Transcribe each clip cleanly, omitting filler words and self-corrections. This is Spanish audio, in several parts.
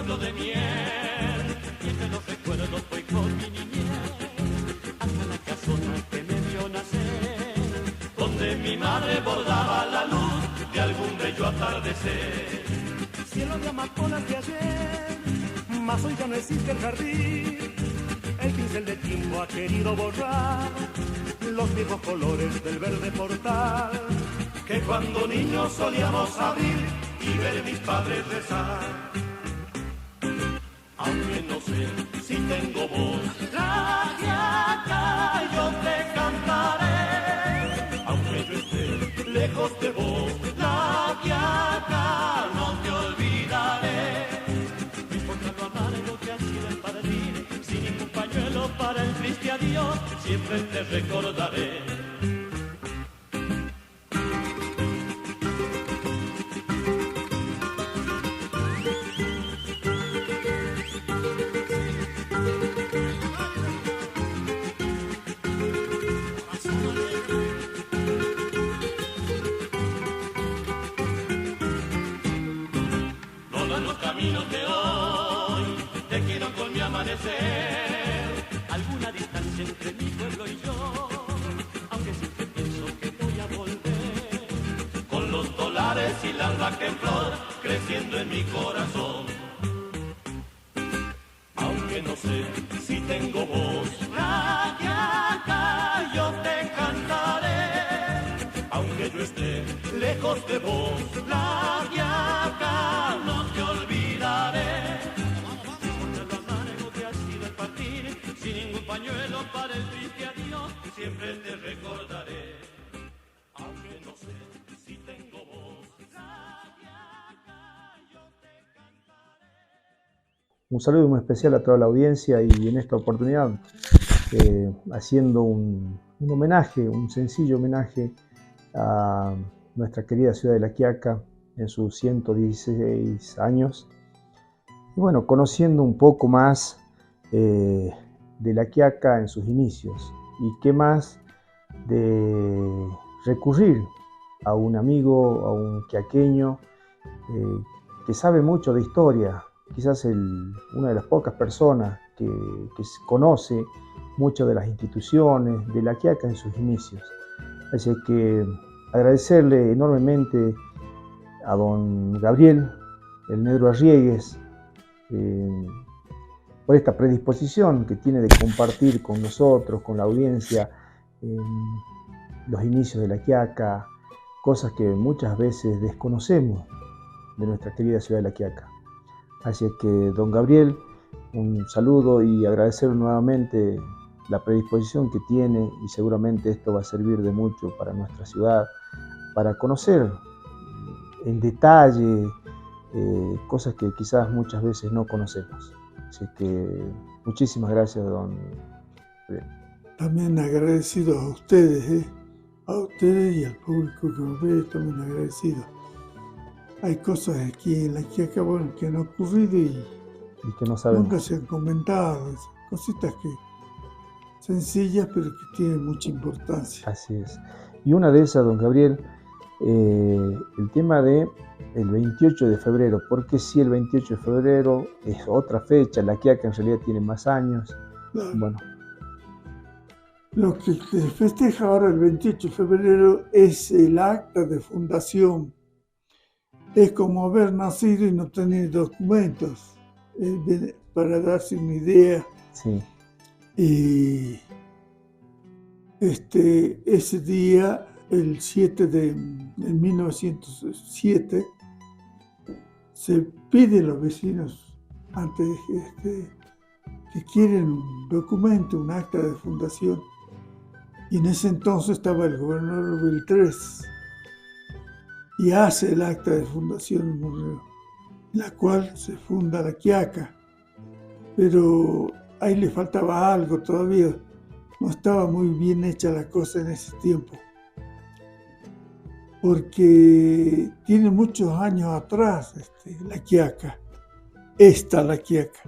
pueblo de miel, y entre los recuerdos voy con mi niñez, hasta la casona que me vio nacer, donde mi madre bordaba la luz de algún bello atardecer. Cielo de amapolas de ayer, mas hoy ya no existe el jardín. El pincel de tiempo ha querido borrar los viejos colores del verde portal que cuando niños solíamos abrir y ver mis padres rezar. Aunque no sé si tengo voz, la quiaca yo te cantaré. Aunque yo esté lejos de vos, la quiaca no te olvidaré. No importa lo amargo que ha sido el partir, sin ningún pañuelo para el triste adiós, siempre te recordaré. Caminos de hoy, te quiero con mi amanecer. Alguna distancia entre mi pueblo y yo, aunque siempre pienso que voy a volver. Con los dólares y la albahaca en flor, creciendo en mi corazón. Aunque no sé si tengo voz, la quiaca yo te cantaré. Aunque yo esté lejos de vos, la quiaca no te olvidaré. Porque lo amargo que ha sido el partir, sin ningún pañuelo para el triste adiós, siempre te recordaré. Aunque no sé si tengo voz, la quiaca yo te cantaré. Un saludo muy especial a toda la audiencia y en esta oportunidad haciendo un homenaje, un sencillo homenaje a nuestra querida ciudad de La Quiaca en sus 116 años. Y bueno, conociendo un poco más de La Quiaca en sus inicios. Y qué más de recurrir a un amigo, a un quiaqueño que sabe mucho de historia, quizás una de las pocas personas que conoce mucho de las instituciones de La Quiaca en sus inicios. Así que agradecerle enormemente a don Gabriel, el Negro Arriegues, por esta predisposición que tiene de compartir con nosotros, con la audiencia, los inicios de La Quiaca, cosas que muchas veces desconocemos de nuestra querida ciudad de La Quiaca. Así que, don Gabriel, un saludo y agradecer nuevamente la predisposición que tiene, y seguramente esto va a servir de mucho para nuestra ciudad, para conocer en detalle cosas que quizás muchas veces no conocemos. Así que muchísimas gracias, don Gabriel. También agradecido a ustedes y al público que nos ve, también agradecido. Hay cosas aquí en La Quiaca, bueno, que han ocurrido y que no sabemos. Nunca se han comentado, cositas que sencillas pero que tienen mucha importancia. Así es. Y una de esas, don Gabriel, el tema de el 28 de febrero, porque si el 28 de febrero es otra fecha, La Quiaca en realidad tiene más años. Claro. Bueno. Lo que se festeja ahora el 28 de febrero es el acta de fundación. Es como haber nacido y no tener documentos, para darse una idea. Sí. Y ese día, el 7 de 1907, se pide a los vecinos, antes que quieren un documento, un acta de fundación. Y en ese entonces estaba el gobernador Beltrés y hace el acta de fundación en Morreo, en la cual se funda La Quiaca. Pero ahí le faltaba algo todavía, no estaba muy bien hecha la cosa en ese tiempo, porque tiene muchos años atrás La Quiaca, La Quiaca,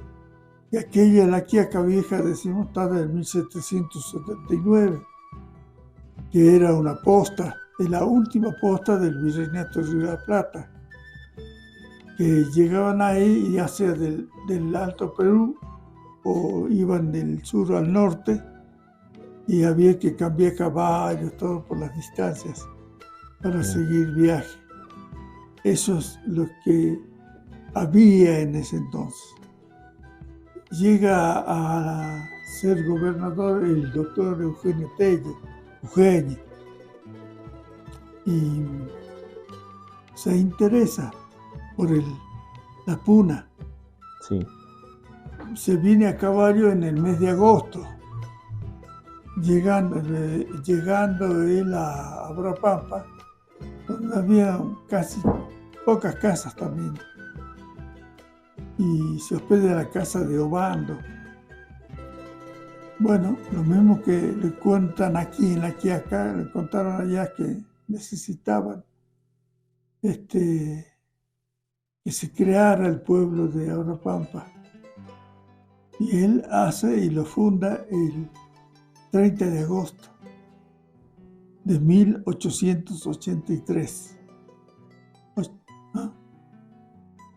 y aquella La Quiaca vieja, decimos, está del 1779, que era una posta, es la última posta del Virreinato de Río de la Plata, que llegaban ahí, ya sea del Alto Perú o iban del sur al norte, y había que cambiar caballos, todo por las distancias para seguir viaje. Eso es lo que había en ese entonces. Llega a ser gobernador el doctor Eugenio Tello, y se interesa por la puna. Sí. Se viene a caballo en el mes de agosto, llegando él a Abrapampa, donde había casi pocas casas también, y se hospeda en la casa de Obando. Bueno, lo mismo que le cuentan aquí en la Quiaca, le contaron allá que necesitaban que se creara el pueblo de Abrapampa. Y él hace y lo funda el 30 de agosto de 1883.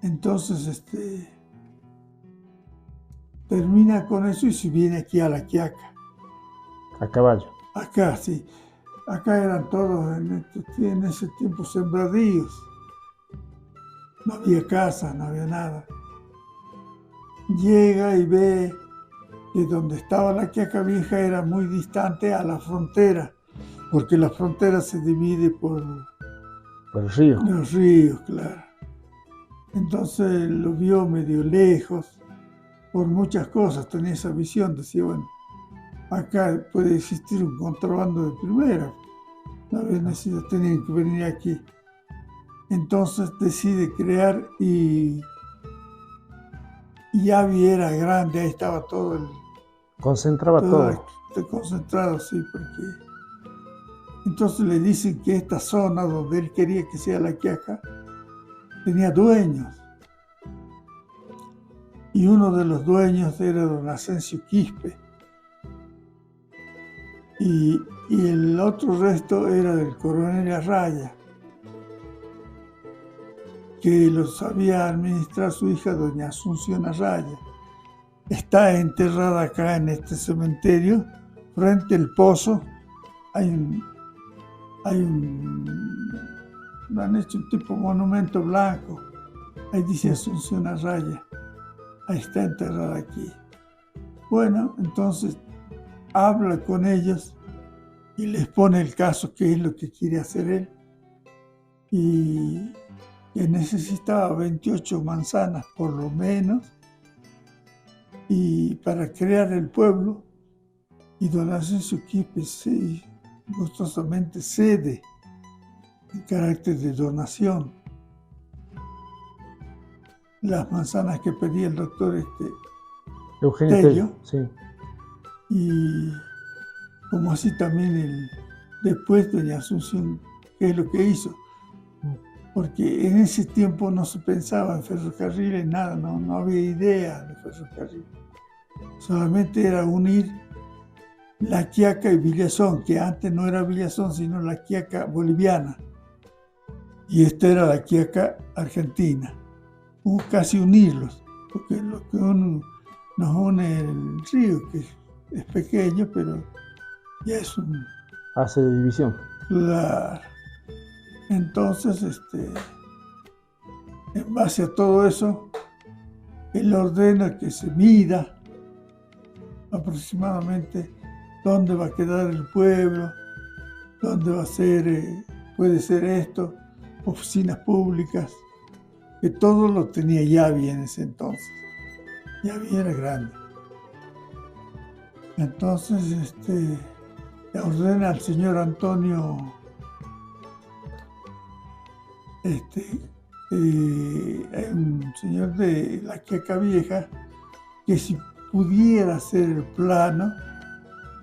Entonces, termina con eso y se viene aquí a la Quiaca. A caballo. Acá, sí. Acá eran todos en ese tiempo sembradíos. No había casa, no había nada. Llega y ve que donde estaba la Quiaca Vieja era muy distante a la frontera, porque la frontera se divide por el río. Los ríos, claro. Entonces lo vio medio lejos, por muchas cosas, tenía esa visión, decía, bueno, acá puede existir un contrabando de primera, no había necesidad, tenían que venir aquí. Entonces decide crear y Yavi era grande, ahí estaba todo el... Concentraba todo. Concentrado, sí, porque... Entonces le dicen que esta zona donde él quería que sea la Quiaca tenía dueños. Y uno de los dueños era don Asensio Quispe. Y el otro resto era del coronel Arraya, que lo sabía administrar su hija, doña Asunción Arraya. Está enterrada acá en este cementerio, frente al pozo. Han hecho un tipo monumento blanco. Ahí dice Asunción Arraya. Ahí está enterrada aquí. Bueno, entonces habla con ellos y les pone el caso, qué es lo que quiere hacer él. Y que necesitaba 28 manzanas por lo menos y para crear el pueblo. Y don Asensio Quispe gustosamente cede en carácter de donación las manzanas que pedía el doctor Eugenio Tello. Sí. Y como así también después doña Asunción, ¿qué es lo que hizo? Porque en ese tiempo no se pensaba en ferrocarriles, nada, no había idea de ferrocarril. Solamente era unir la Quiaca y Villazón, que antes no era Villazón, sino la Quiaca boliviana. Y esta era la Quiaca argentina. Hubo casi unirlos, porque lo que nos une el río, que es pequeño, pero ya es un... Hace de división. Claro. Entonces, en base a todo eso, él ordena que se mida aproximadamente dónde va a quedar el pueblo, dónde va a ser, puede ser esto, oficinas públicas, que todo lo tenía Yavi en ese entonces. Yavi era grande. Entonces, le ordena al señor Antonio, un señor de la Quiaca Vieja, que si pudiera hacer el plano,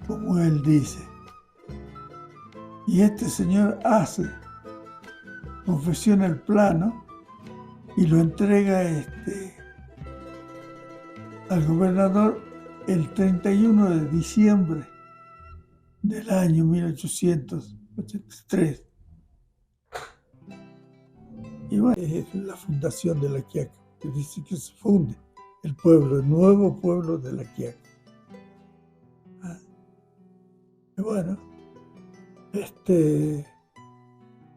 como él dice. Y este señor confesiona el plano y lo entrega al gobernador el 31 de diciembre del año 1883. Y bueno, es la fundación de La Quiaca, que dice que se funde el pueblo, el nuevo pueblo de La Quiaca. Y bueno,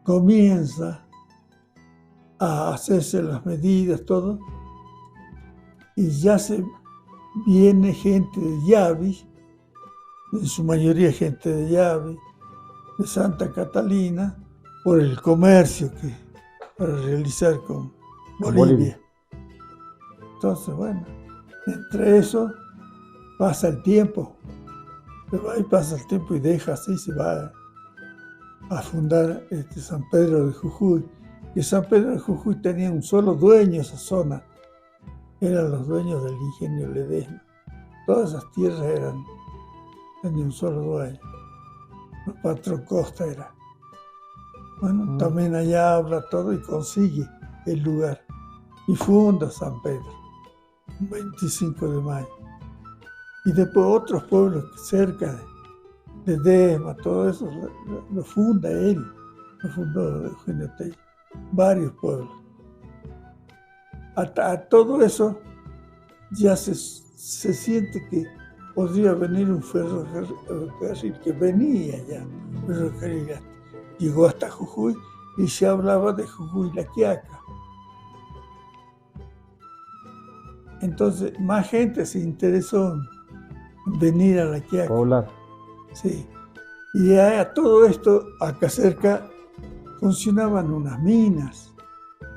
comienza a hacerse las medidas, todo, y ya se viene gente de Yavi, en su mayoría gente de Yavi, de Santa Catalina, por el comercio para realizar con Bolivia. Entonces, bueno, entre eso pasa el tiempo, pero ahí pasa el tiempo y deja así, se va a fundar San Pedro de Jujuy. Que San Pedro de Jujuy tenía un solo dueño esa zona, eran los dueños del ingenio Ledesma. Todas esas tierras tenían un solo dueño. El patrón Costa era. Bueno, también allá habla todo y consigue el lugar. Y funda San Pedro, el 25 de mayo. Y después otros pueblos cerca de Ledesma, todo eso lo funda él, lo fundó Eugenio Tello. Varios pueblos. A todo eso ya se siente que podría venir un ferrocarril, que venía ya, ferrocarril llegó hasta Jujuy y se hablaba de Jujuy La Quiaca. Entonces más gente se interesó en venir a La Quiaca. Poblar. Sí. Y a todo esto, acá cerca, funcionaban unas minas,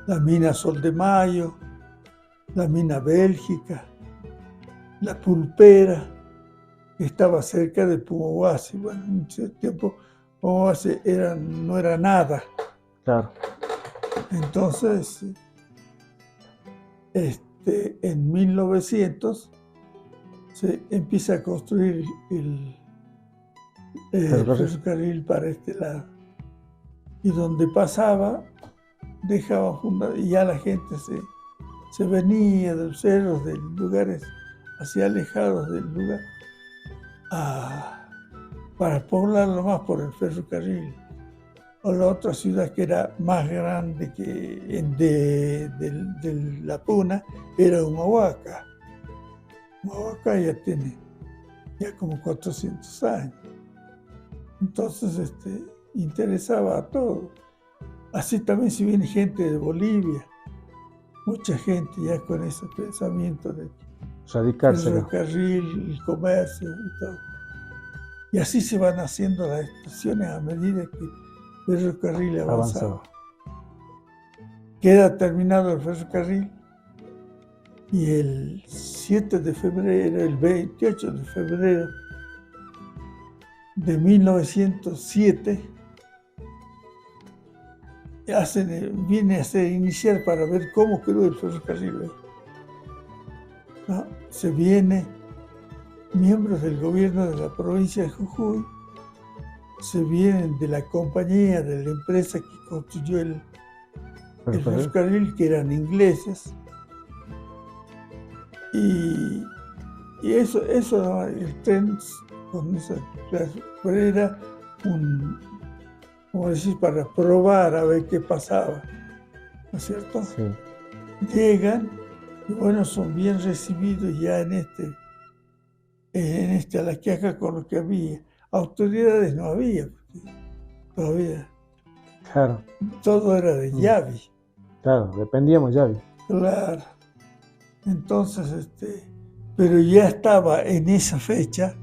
la mina Sol de Mayo, la mina Bélgica, la Pulpera, que estaba cerca de Pumahuasi. Bueno, en ese tiempo Pumahuasi no era nada. Claro. Entonces, en 1900 se empieza a construir el ferrocarril para este lado. Y donde pasaba, dejaba fundar, y ya la gente se venía de los cerros, de lugares así alejados del lugar, para poblarlo más por el ferrocarril. O la otra ciudad que era más grande que de La Puna era Humahuaca. Humahuaca ya tiene como 400 años. Entonces, interesaba a todos. Así también si viene gente de Bolivia, mucha gente ya con ese pensamiento de radicarse, ferrocarril, el comercio y todo. Y así se van haciendo las estaciones a medida que el ferrocarril avanzaba. Queda terminado el ferrocarril y el 7 de febrero, el 28 de febrero de 1907, viene a iniciar para ver cómo quedó el ferrocarril. ¿No? Se viene miembros del gobierno de la provincia de Jujuy, se vienen de la compañía, de la empresa que construyó el ferrocarril, que eran ingleses, y eso el tren con esa clase, pero era como decir, para probar a ver qué pasaba, ¿no es cierto? Sí. Llegan y bueno, son bien recibidos ya en a La Quiaca con lo que había. Autoridades no había, porque todavía Claro. todo era de Yavi. Claro, dependíamos Yavi. Claro. Entonces, pero ya estaba en esa fecha,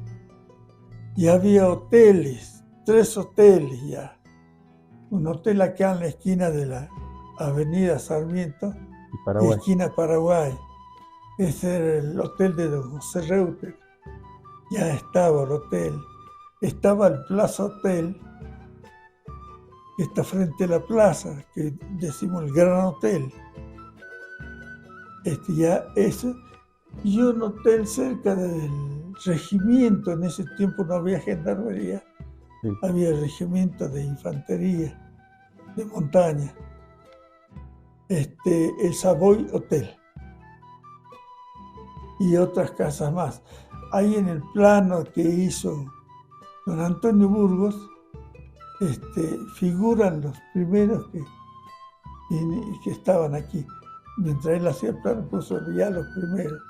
ya había hoteles, 3 hoteles ya. Un hotel acá en la esquina de la Avenida Sarmiento Y Paraguay. esquina Paraguay. Ese era el hotel de don José Reuter. Ya estaba el hotel. Estaba el Plaza Hotel, que está frente a la plaza, que decimos el Gran Hotel. Ya eso. Y un hotel cerca del regimiento. En ese tiempo no había gendarmería. Sí. Había regimiento de infantería de montaña. El Savoy Hotel. Y otras casas más. Ahí en el plano que hizo don Antonio Burgos, figuran los primeros y que estaban aquí. Mientras él hacía el plano, puso ya los primeros.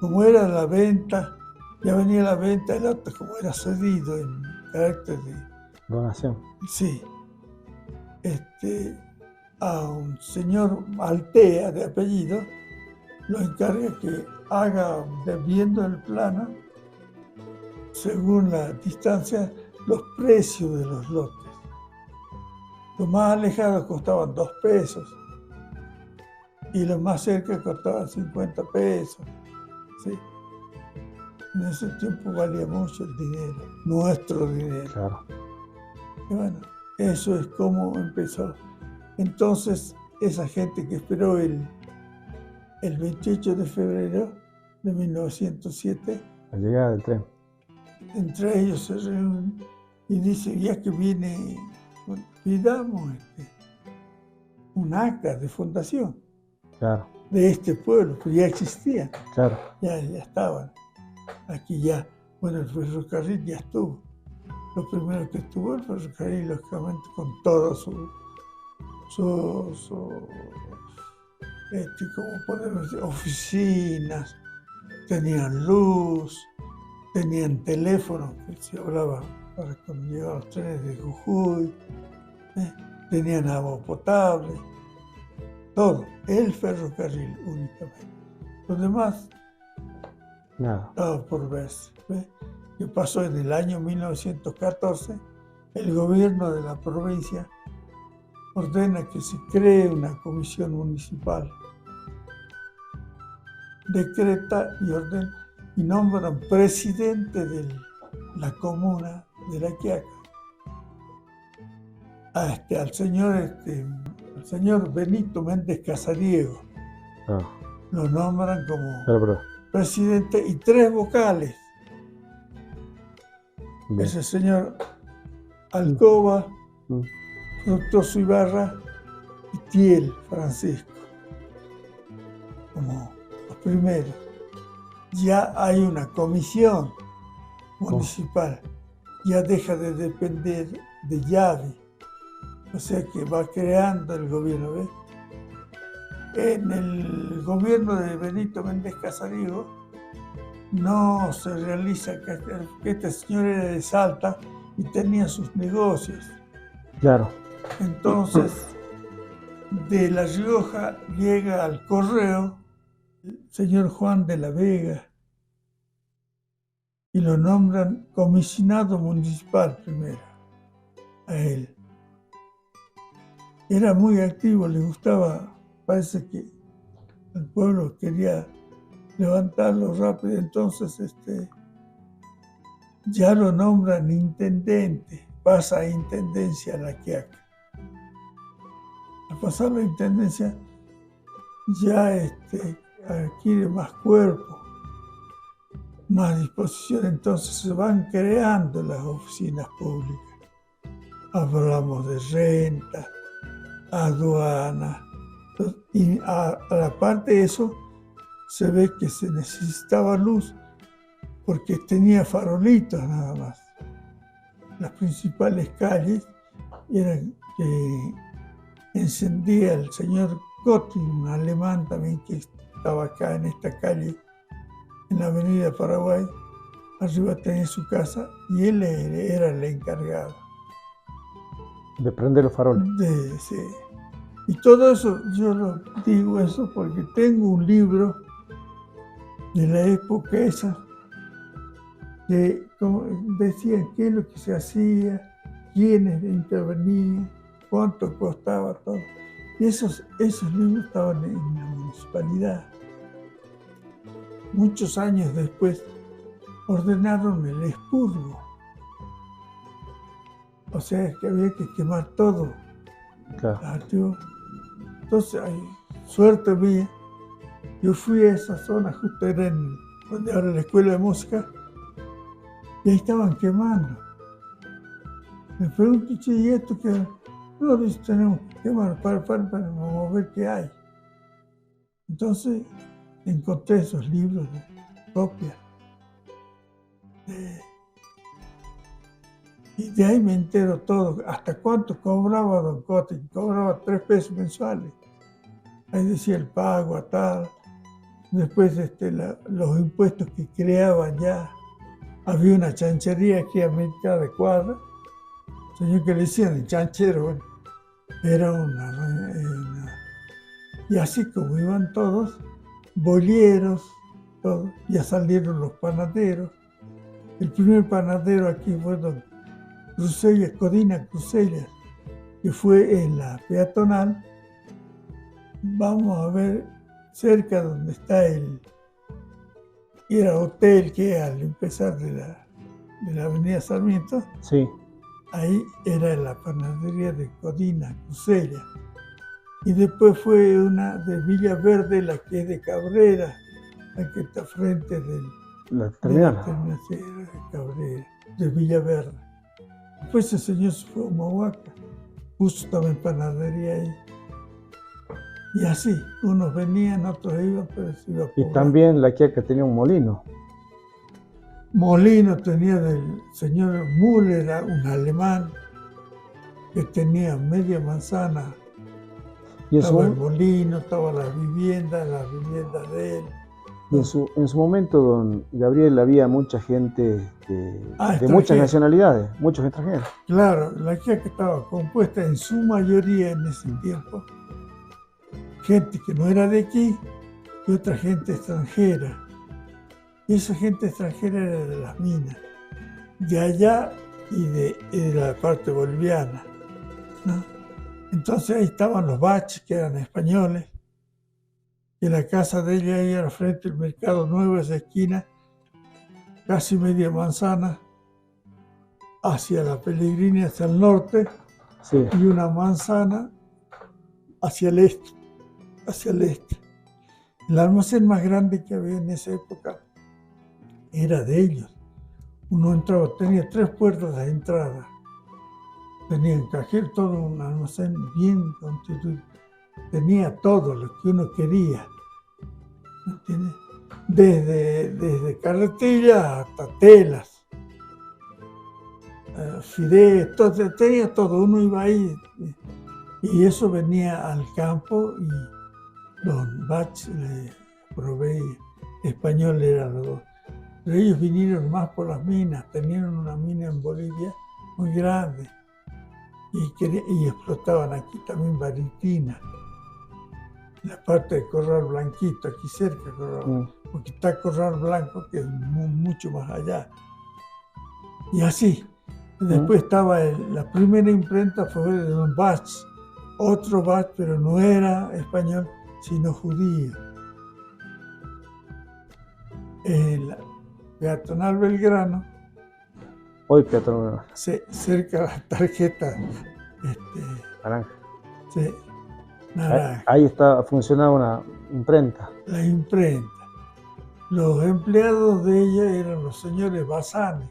Como era la venta, ya venía la venta, el otro como era cedido en carácter de Donación. sí, a un señor Altea de apellido, lo encarga que haga, viendo el plano, según la distancia, los precios de los lotes. Los más alejados costaban 2 pesos y los más cerca costaban 50 pesos. ¿Sí? En ese tiempo valía mucho el dinero, nuestro dinero. Claro. Y bueno, eso es como empezó. Entonces, esa gente que esperó el 28 de febrero de 1907, La llegada del tren. entre ellos se reúnen y dicen, ya que viene, bueno, pidamos un acta de fundación Claro, de este pueblo, que ya existía, claro. ya estaban. Aquí ya, bueno, el ferrocarril ya estuvo. Lo primero que estuvo el ferrocarril, lógicamente, con todo como podemos decir, oficinas, tenían luz, tenían teléfono, que se hablaba para cuando llegaban los trenes de Jujuy, tenían agua potable, todo, el ferrocarril únicamente. Los demás Nada. estaba por verse. ¿Qué pasó en el año 1914? El gobierno de la provincia ordena que se cree una comisión municipal. Decreta y ordena y nombran presidente de la comuna de La Quiaca al señor Benito Méndez Casariego. Ah, Lo nombran como pero. presidente y 3 vocales. Bien. Ese señor Alcoba, Mm. Fructuoso Ibarra y Tiel Francisco, como los primeros. Ya hay una comisión municipal, ya deja de depender de Llave, o sea que va creando el gobierno. ¿Ves? En el gobierno de Benito Méndez Casariego no se realiza, que este señor era de Salta y tenía sus negocios. Claro. Entonces, de La Rioja llega al correo el señor Juan de la Vega y lo nombran comisionado municipal primero a él. Era muy activo, le gustaba, parece que el pueblo quería levantarlo rápido, entonces ya lo nombran intendente, pasa a intendencia a La Quiaca. Al pasar la intendencia ya adquiere más cuerpo, más disposición, entonces se van creando las oficinas públicas. Hablamos de renta, aduana, y a la parte de eso se ve que se necesitaba luz porque tenía farolitos nada más. Las principales calles eran que encendía el señor Cotin, un alemán también que estaba acá en esta calle, en la avenida Paraguay. Arriba tenía su casa y él era el encargado. De prender los faroles. Sí. Y todo eso, yo lo digo eso porque tengo un libro de la época esa, que como decían qué es lo que se hacía, quiénes intervenían, cuánto costaba todo. Y esos libros estaban en la municipalidad. Muchos años después ordenaron el expurgo. O sea que había que quemar todo. Claro. Entonces, suerte mía, yo fui a esa zona, justo era donde ahora la escuela de música, y ahí estaban quemando. Me pregunto, che, ¿y esto qué? No, dice, tenemos que quemar, vamos a ver qué hay. Entonces, encontré esos libros de copias. Y de ahí me entero todo, hasta cuánto cobraba don Cote, cobraba 3 pesos mensuales. Ahí decía el pago a tal. Después los impuestos que creaban ya. Había una chanchería aquí a mitad de cuadra. Señor que le decían el chanchero, bueno, era y así como iban todos, bolleros, todos, ya salieron los panaderos. El primer panadero aquí fue don Crucellas, Codina Crucellas, que fue en la peatonal. Vamos a ver cerca donde está era hotel que al empezar de la avenida Sarmiento, Sí. ahí era la panadería de Codina Crucellas. Y después fue una de Villa Verde, la que es de Cabrera, la que está frente La terminal. de Cabrera, de Villa Verde. Después el señor se fue a Humahuaca, puso también panadería ahí. Y así, unos venían, otros iban, pero se iba a Y poblar. también la Quiaca tenía un molino. Molino tenía del señor Müller, un alemán, que tenía media manzana. Y en Estaba el su, molino, estaba la vivienda de él. y en su momento, don Gabriel, había mucha gente de muchas extranjera. nacionalidades, muchos extranjeros. Claro, la Quiaca estaba compuesta en su mayoría en ese tiempo. Gente que no era de aquí y otra gente extranjera. Y esa gente extranjera era de las minas, de allá y de la parte boliviana, ¿no? Entonces ahí estaban los baches, que eran españoles, y la casa de ella ahí al frente del Mercado Nuevo, esa esquina, casi media manzana, hacia la Pellegrini, hacia el norte, Sí. y una manzana hacia el este. El almacén más grande que había en esa época era de ellos. Uno entraba, tenía 3 puertas de entrada. Tenían cajero, todo un almacén bien constituido. Tenía todo lo que uno quería. ¿Me entiendes? Desde carretillas hasta telas, fideos, tenía todo. Uno iba ahí y eso venía al campo y los Bach le proveía. Español eran los dos. Pero ellos vinieron más por las minas, tenían una mina en Bolivia muy grande y explotaban aquí también baritina, la parte de Corral Blanquito, aquí cerca, porque está Corral Blanco que es mucho más allá. Y así, después estaba la primera imprenta fue de don Bach, otro Bach, pero no era español, sino judío. Peatonal Belgrano, Hoy peatonal cerca de la tarjeta naranja. sí, naranja, Ahí funcionaba una imprenta. la imprenta. Los empleados de ella eran los señores Bazanes.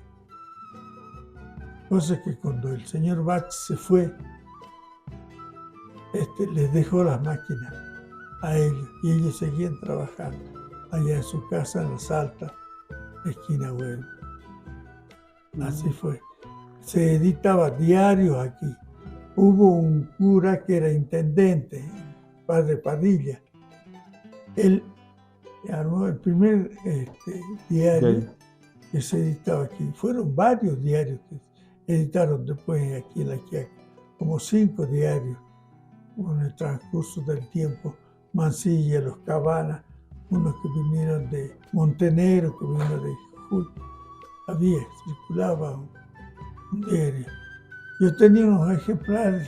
Cosa que cuando el señor Bach se fue, les dejó las máquinas a ellos y ellos seguían trabajando allá en su casa en la Salta, esquina Güell. Así fue. Se editaba diarios aquí. Hubo un cura que era intendente, padre Padilla. Él armó el primer diario que se editaba aquí. Fueron varios diarios que editaron después aquí en la Quiaca, como 5 diarios con el transcurso del tiempo. Mansilla, Los Cabanas, unos que vinieron de Montenegro, que vinieron de Jujuy. Circulaba un diario. Yo tenía unos ejemplares,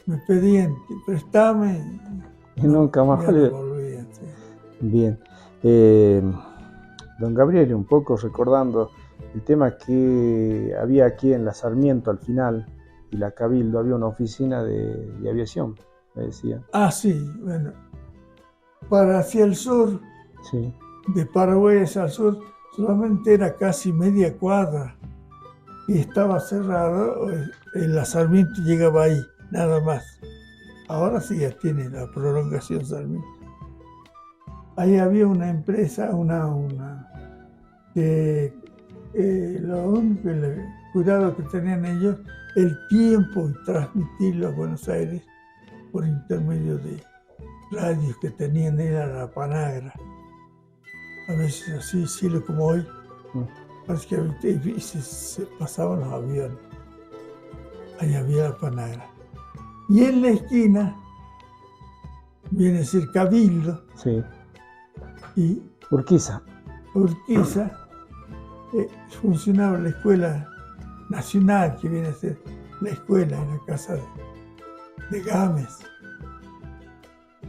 me pedían que prestame y nunca más volvían. Sí. Bien. Don Gabriel, un poco recordando el tema que había aquí en la Sarmiento al final y la Cabildo, había una oficina de aviación, me decía. Ah, sí, bueno, para hacia el sur, Sí. de Paraguay hacia el sur, solamente era casi media cuadra y estaba cerrado, la Sarmiento llegaba ahí, nada más. Ahora sí ya tiene la prolongación Sarmiento. Ahí había una empresa, que lo único cuidado que tenían ellos, el tiempo y transmitirlo a Buenos Aires por intermedio de radios que tenían, era la panagra. A veces así, cielo como hoy, básicamente se pasaban los aviones. Ahí había la panagra. Y en la esquina viene a ser Cabildo. Sí. Y Urquiza. Funcionaba la escuela nacional, que viene a ser la escuela en la casa de Gámez.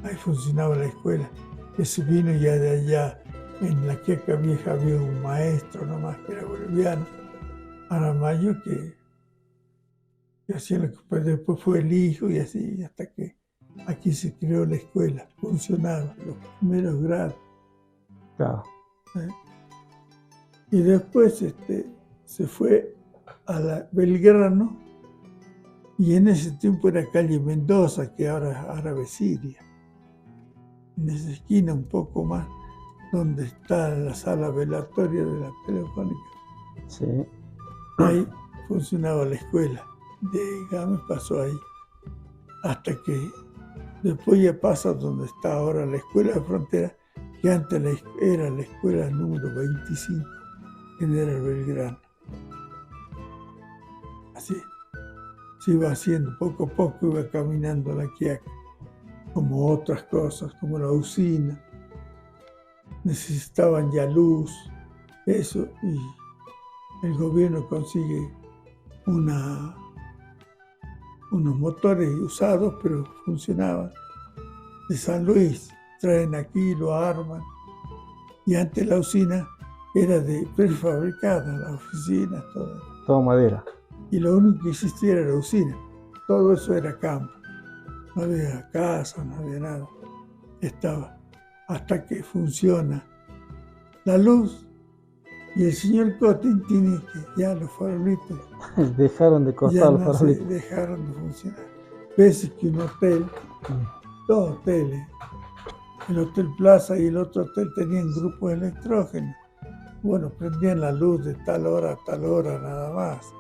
Ahí funcionaba la escuela. Ese vino ya de allá, en la Quiaca Vieja había un maestro nomás que era boliviano, Aramayo, que hacía lo que después fue el hijo y así, hasta que aquí se creó la escuela, funcionaba, los primeros grados. Claro. Y después se fue a la Belgrano, y en ese tiempo era calle Mendoza, que ahora es Árabe Siria. En esa esquina un poco más, donde está la sala velatoria de la Telefónica. Sí. Ahí funcionaba la escuela. De Gámez pasó ahí. Hasta que después ya pasa donde está ahora la escuela de frontera, que antes era la escuela número 25, General Belgrano. Así se iba haciendo, poco a poco iba caminando la Quiaca, como otras cosas, como la usina. Necesitaban ya luz, eso, y el gobierno consigue unos motores usados, pero funcionaban, de San Luis. Traen aquí, lo arman, y antes la usina era de prefabricada, las oficinas, Todo madera. Y lo único que existía era la usina. Todo eso era campo. No había casa, no había nada. Estaba hasta que funciona la luz, y el señor Cotin tiene que ya los farolitos Dejaron de costar los farolitos. dejaron de funcionar. Veces que un hotel, dos hoteles, el Hotel Plaza y el otro hotel tenían grupos electrógenos. Bueno, prendían la luz de tal hora a tal hora nada más,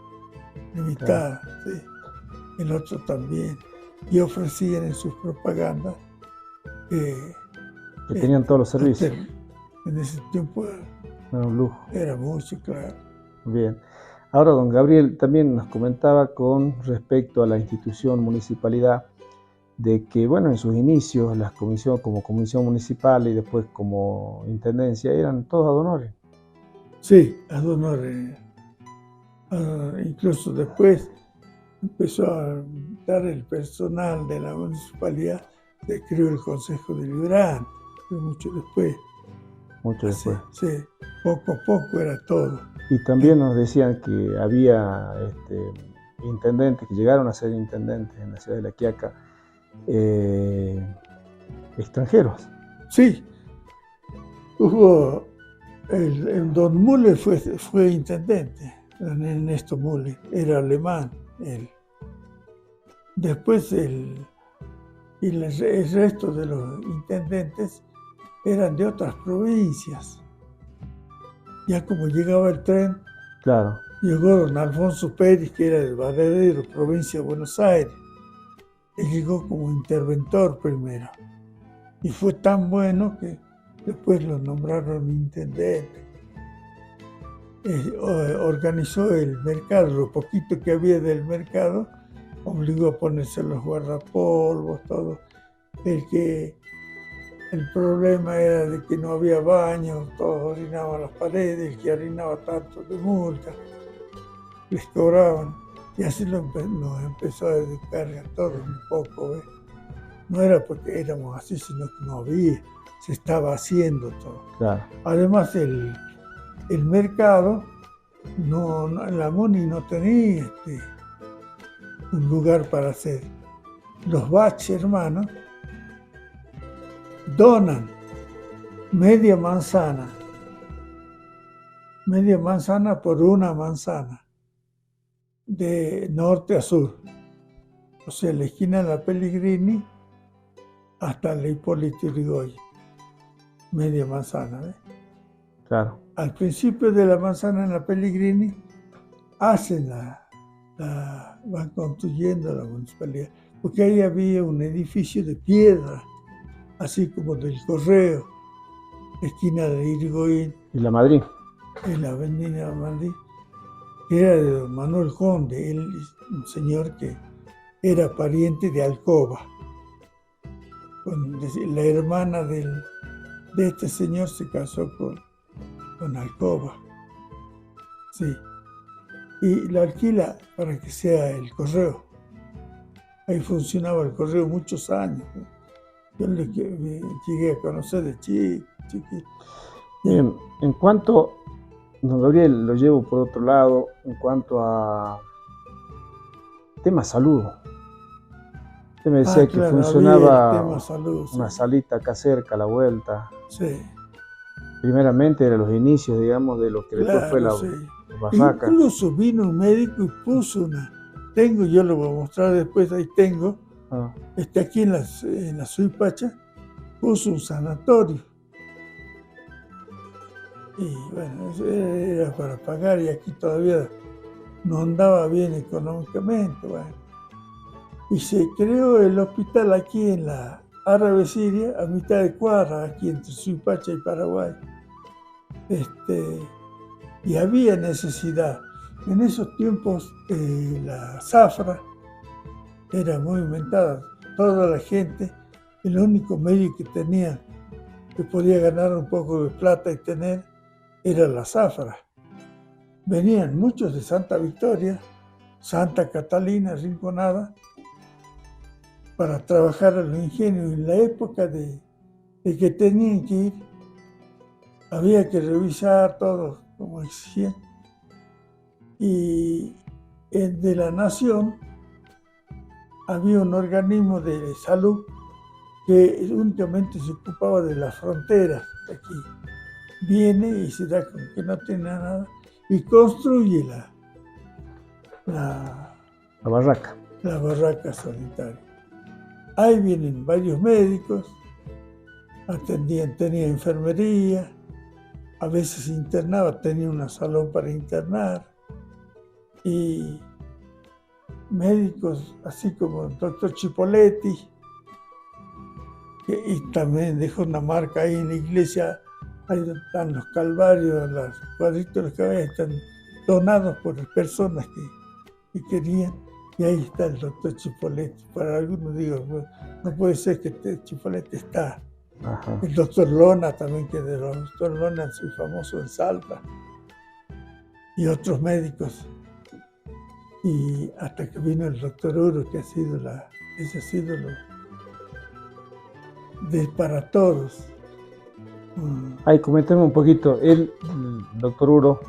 limitada, sí. El otro también. Y ofrecían en sus propagandas que tenían todos los servicios. En ese tiempo Era un lujo. era mucho, claro. Bien. Ahora, don Gabriel también nos comentaba con respecto a la institución municipalidad, de que, bueno, en sus inicios, las comisiones como comisión municipal y después como intendencia, eran todos ad honorem. Sí, ad honorem. Incluso después empezó a dar el personal de la municipalidad, se creó el Consejo Deliberante, fue mucho después. Mucho después. Sí, poco a poco era todo. Y también nos decían que había intendentes que llegaron a ser intendentes en la ciudad de La Quiaca, extranjeros. Sí, hubo el don Müller fue intendente, don Ernesto Müller, era alemán él. Después el resto de los intendentes eran de otras provincias. Ya como llegaba el tren, claro, llegó don Alfonso Pérez, que era de Varadero, provincia de Buenos Aires. Él llegó como interventor primero. Y fue tan bueno que después lo nombraron intendente. Organizó el mercado, lo poquito que había del mercado, obligó a ponerse los guardapolvos, todo. El problema era de que no había baños, todos orinaban las paredes, el que orinaba tanto de multa, les cobraban. Y así nos empezó a educar a todos un poco, ¿ves? No era porque éramos así, sino que no había, se estaba haciendo todo. claro. Además, el mercado, la MUNI no tenía un lugar para hacer. Los Bach hermanos donan media manzana por una manzana, de norte a sur. O sea, la esquina de la Pellegrini hasta la Hipólito Yrigoyen. Media manzana, ¿ves? Claro. al principio de la manzana en la Pellegrini, van construyendo la municipalidad, porque ahí había un edificio de piedra, así como del Correo, esquina de Irigoyen. ¿Y la Madrid? En la avenida Madrid, que era de don Manuel Conde, él es un señor que era pariente de Alcoba. La hermana de este señor se casó con Alcoba. Sí. Y lo alquila para que sea el Correo. Ahí funcionaba el Correo muchos años. Yo me llegué a conocer de chiquito. Bien, en cuanto, don Gabriel, lo llevo por otro lado, en cuanto a tema salud. Usted me decía que claro, funcionaba salud, una sí. salita acá cerca, a la vuelta. Sí. Primeramente eran los inicios, digamos, de lo que después fue la barraca. Incluso vino un médico y puso yo lo voy a mostrar después, ahí tengo, aquí en la Suipacha, puso un sanatorio. Y bueno, era para pagar y aquí todavía no andaba bien económicamente. Bueno. Y se creó el hospital aquí en la Árabe Siria, a mitad de cuadra, aquí entre Suipacha y Paraguay. Y había necesidad. En esos tiempos la zafra era muy aumentada. Toda la gente, el único medio que tenía, que podía ganar un poco de plata y tener, era la zafra. Venían muchos de Santa Victoria, Santa Catalina, Rinconada, para trabajar a los ingenios. En la época de que tenían que ir, había que revisar todo como exigían. Y de la Nación había un organismo de salud que únicamente se ocupaba de las fronteras de aquí. Viene y se da como que no tiene nada y construye la barraca sanitaria. Ahí vienen varios médicos, tenía enfermería, a veces internaba, tenía un salón para internar, y médicos así como el doctor Chipoletti, y también dejó una marca ahí en la iglesia. Ahí están los calvarios, los cuadritos de los caballos, están donados por las personas que querían. Y ahí está el doctor Chipoletti. Para algunos digo, no puede ser que Chipoletti está. Ajá. El doctor Lona también, que de los doctor Lona es muy famoso en Salta. Y otros médicos. Y hasta que vino el doctor Uro, que ese ha sido lo de para todos. Ay, coméntame un poquito. El doctor Uro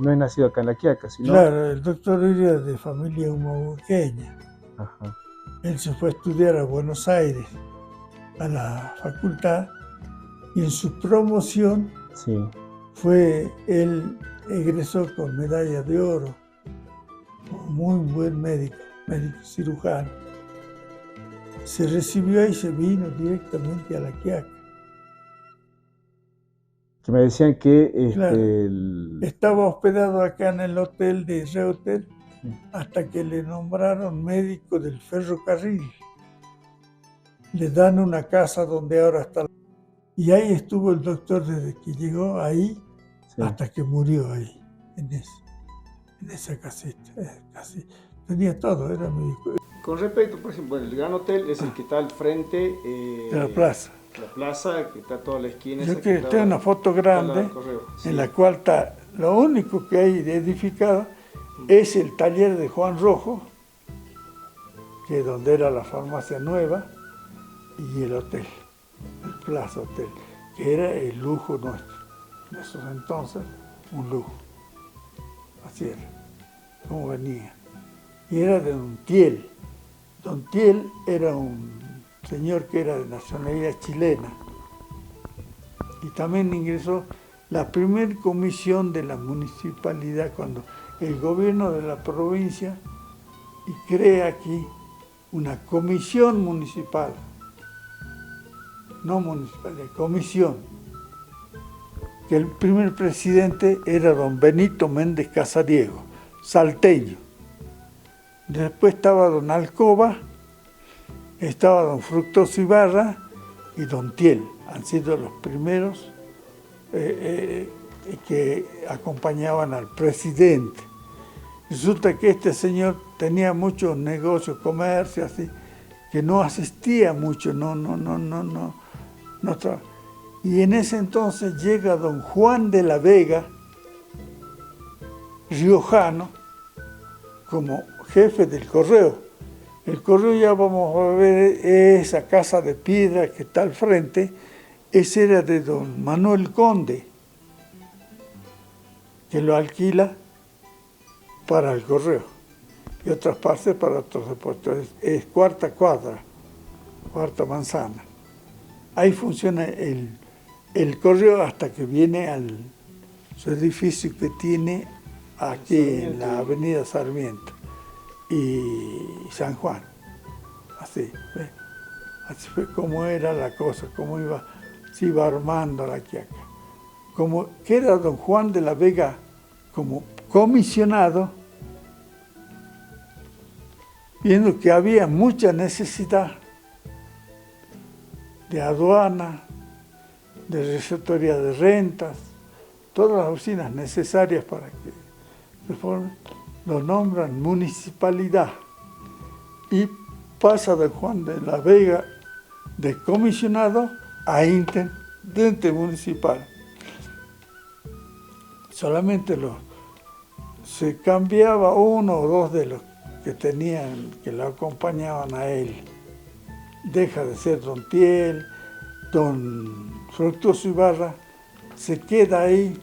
no es nacido acá en La Quiaca, sino... Claro, el doctor Uro es de familia humohuequeña. Ajá. Él se fue a estudiar a Buenos Aires, a la facultad, y en su promoción él egresó con medalla de oro. Muy buen médico cirujano. Se recibió y se vino directamente a La Quiaca. Que me decían que... Estaba hospedado acá en el hotel de Reuter hasta que le nombraron médico del ferrocarril. Le dan una casa donde ahora está. Y ahí estuvo el doctor desde que llegó ahí hasta que murió ahí, en esa casita. Casi tenía todo, era médico. Con respecto, por ejemplo, el Gran Hotel es el que está al frente de la plaza. La plaza, que está toda la esquina. Yo que tengo una foto grande en la cual está, lo único que hay de edificado es el taller de Juan Rojo, que es donde era la farmacia nueva, y el hotel, el Plaza Hotel, que era el lujo nuestro. En esos entonces, un lujo. Así era, como venía. Y era de Don Tiel. Don Tiel era un señor que era de nacionalidad chilena. Y también ingresó la primera comisión de la municipalidad cuando el gobierno de la provincia y crea aquí una comisión municipal. No municipalidad, comisión, que el primer presidente era don Benito Méndez Casariego, salteño. Después estaba don Alcoba, estaba don Fructuoso Ibarra y don Thiel. Han sido los primeros que acompañaban al presidente. Resulta que este señor tenía muchos negocios, comercio, así, que no asistía mucho, no. Y en ese entonces llega don Juan de la Vega, riojano, como jefe del correo. El correo, ya vamos a ver, esa casa de piedra que está al frente, ese era de don Manuel Conde, que lo alquila para el correo y otras partes para otros deportes. Es cuarta cuadra, cuarta manzana. Ahí funciona el correo hasta que viene al su edificio que tiene aquí en la avenida Sarmiento y San Juan. Así, ¿ves? Así fue como era la cosa, cómo se iba armando la quiaca. Como que era don Juan de la Vega como comisionado, viendo que había mucha necesidad de aduana, de receptoría de rentas, todas las oficinas necesarias para que se formen, lo nombran municipalidad y pasa de Juan de la Vega de comisionado a intendente municipal. Solamente se cambiaba uno o dos de los que lo acompañaban a él. Deja de ser don Thiel, don Fructuoso Ibarra, se queda ahí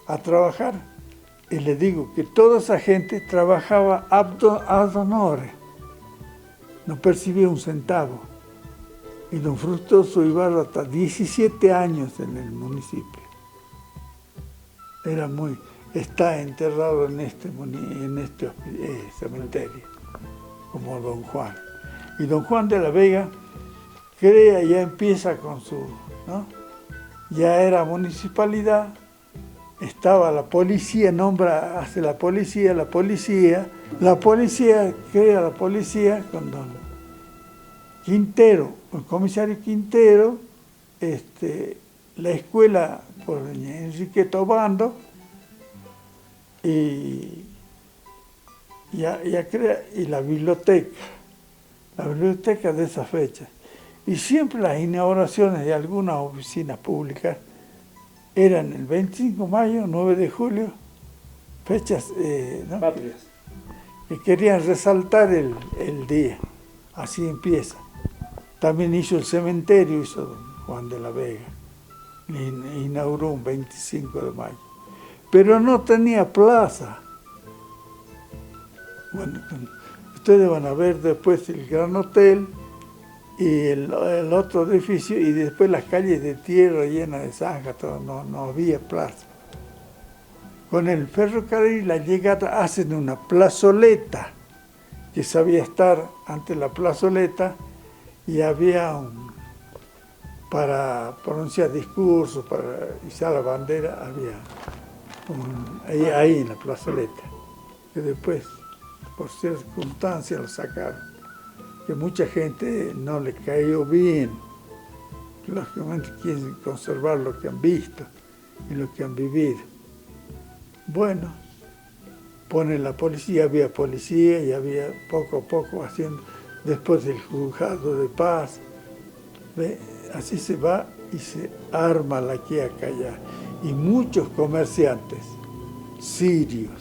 a trabajar. Y le digo que toda esa gente trabajaba ad honorem, no percibía un centavo. Y don Fructuoso Ibarra hasta 17 años en el municipio. Está enterrado en este cementerio, como don Juan. Y don Juan de la Vega ya empieza con ¿no? Ya era municipalidad, estaba la policía, hace la policía crea la policía con don Quintero, el comisario Quintero, la escuela por Enrique Tobando, y crea, y la biblioteca de esa fecha. Y siempre las inauguraciones de algunas oficinas públicas eran el 25 de mayo, 9 de julio, fechas ¿no? Patrias. Que querían resaltar el día. Así empieza. También hizo el cementerio, hizo don Juan de la Vega. Inauguró un 25 de mayo. Pero no tenía plaza. Bueno, ustedes van a ver después el Gran Hotel y el otro edificio, y después las calles de tierra llenas de zanja, no había plaza. Con el ferrocarril, la llegada, hacen una plazoleta, que sabía estar ante la plazoleta, y había para pronunciar discursos, para izar la bandera, había ahí en la plazoleta, que después, por circunstancias, lo sacaron, que mucha gente no le cayó bien. Lógicamente quieren conservar lo que han visto y lo que han vivido. Bueno, pone la policía, había policía y había poco a poco haciendo, después del juzgado de paz, ¿ve? Así se va y se arma la quiaca allá. Y muchos comerciantes sirios.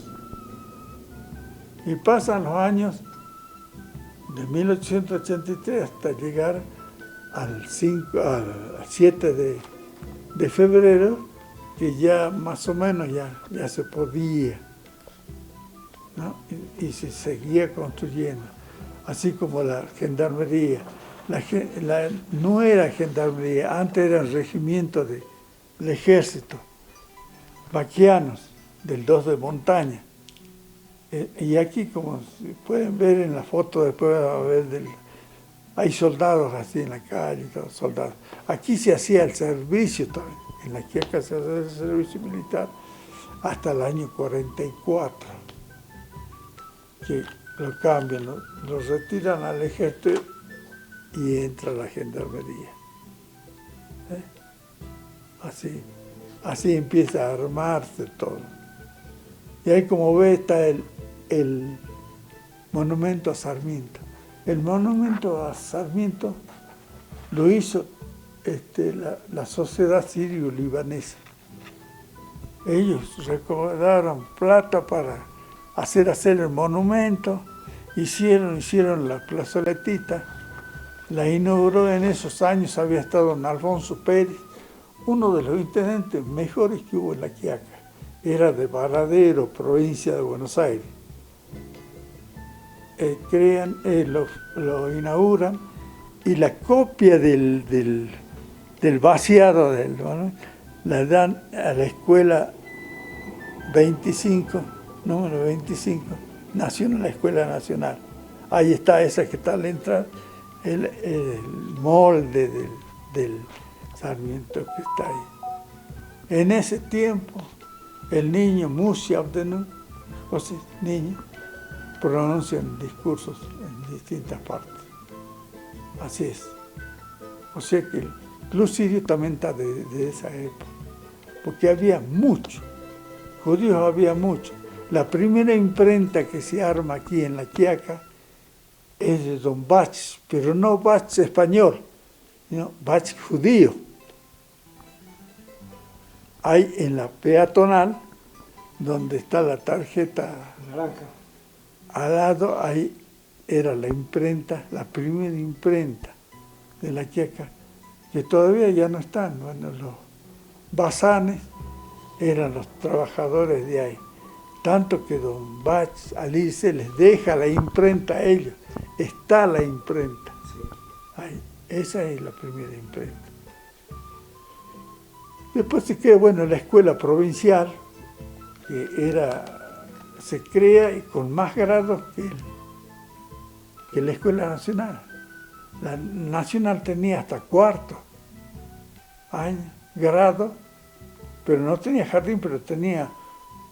Y pasan los años de 1883 hasta llegar al 7 de febrero, que ya más o menos ya se podía, ¿no? Y se seguía construyendo, así como la gendarmería. No era gendarmería, antes era el regimiento del ejército, vaquianos, del 2 de montaña. Y aquí, como pueden ver en la foto, después va a ver, hay soldados así en la calle, todos soldados. Aquí se hacía el servicio también, en la Quiaca se hace el servicio militar hasta el año 44, que lo cambian, lo retiran al ejército y entra la gendarmería. Así empieza a armarse todo. Y ahí, como ve, está el monumento a Sarmiento. El monumento a Sarmiento lo hizo la sociedad sirio-libanesa. Ellos recaudaron plata para hacer el monumento, hicieron la plazoletita, la inauguró. En esos años había estado don Alfonso Pérez, uno de los intendentes mejores que hubo en la Quiaca. Era de Varadero, provincia de Buenos Aires. Lo inauguran, y la copia del vaciado la dan a la escuela 25, número 25, Nacional, la Escuela Nacional. Ahí está, esa que está al entrar, el molde del Sarmiento que está ahí. En ese tiempo, el niño Musi Abdenu, o sea, niño, pronuncian discursos en distintas partes. Así es. O sea que el Club Sirio también está de esa época, porque había mucho, judíos había mucho. La primera imprenta que se arma aquí en la Quiaca es de don Bach, pero no Bach español, sino Bach judío. Hay en la peatonal, donde está la tarjeta Naranja. al lado, ahí era la imprenta, la primera imprenta de la Quiaca, que todavía ya no están. Bueno, los bazanes eran los trabajadores de ahí. Tanto que don Bach, al irse, les deja la imprenta a ellos. Está la imprenta. Sí. Ahí, esa es la primera imprenta. Después se queda, bueno, la escuela provincial, que se crea con más grados que la escuela nacional. La nacional tenía hasta cuarto año, grado, pero no tenía jardín, pero tenía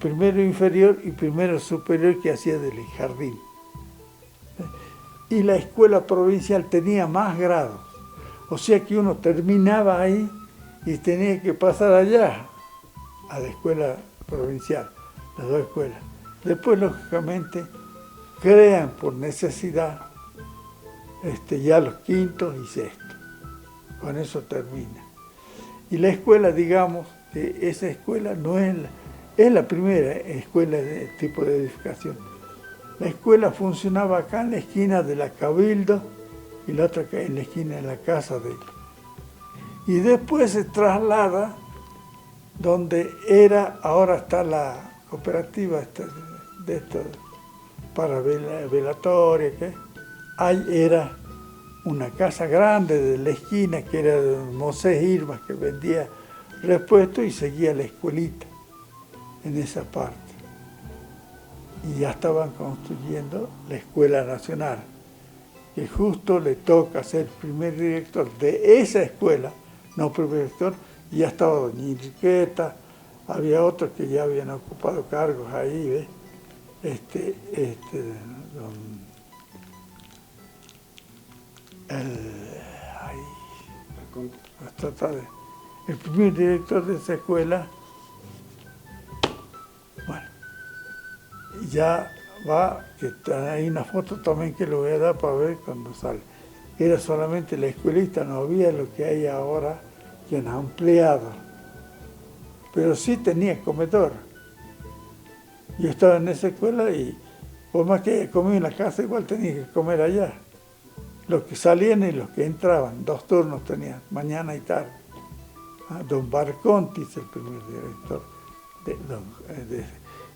primero inferior y primero superior, que hacía del jardín. Y la escuela provincial tenía más grados, o sea que uno terminaba ahí y tenía que pasar allá a la escuela provincial, las dos escuelas. Después, lógicamente, crean por necesidad ya los quintos y sextos. Con eso termina. Y la escuela, digamos, que esa escuela no es la primera escuela de tipo de edificación. La escuela funcionaba acá en la esquina de la Cabildo y la otra en la esquina de la casa de... Y después se traslada donde ahora está la cooperativa de esto, para velatoria, ¿qué? Ahí era una casa grande de la esquina, que era de Mosés Irmas, que vendía repuestos, y seguía la escuelita en esa parte. Y ya estaban construyendo la Escuela Nacional, que justo le toca ser primer director de esa escuela, no primer director, y ya estaba doña Enriqueta, había otros que ya habían ocupado cargos ahí, ¿ves? El primer director de esa escuela, bueno, ya va, que hay una foto también que lo voy a dar para ver cuando sale. Era solamente la escuelita, no había lo que hay ahora, que han ampliado, pero sí tenía comedor. Yo estaba en esa escuela y por más que comí en la casa, igual tenía que comer allá. Los que salían y los que entraban, 2 turnos tenían, mañana y tarde. Don Barconti es el primer director.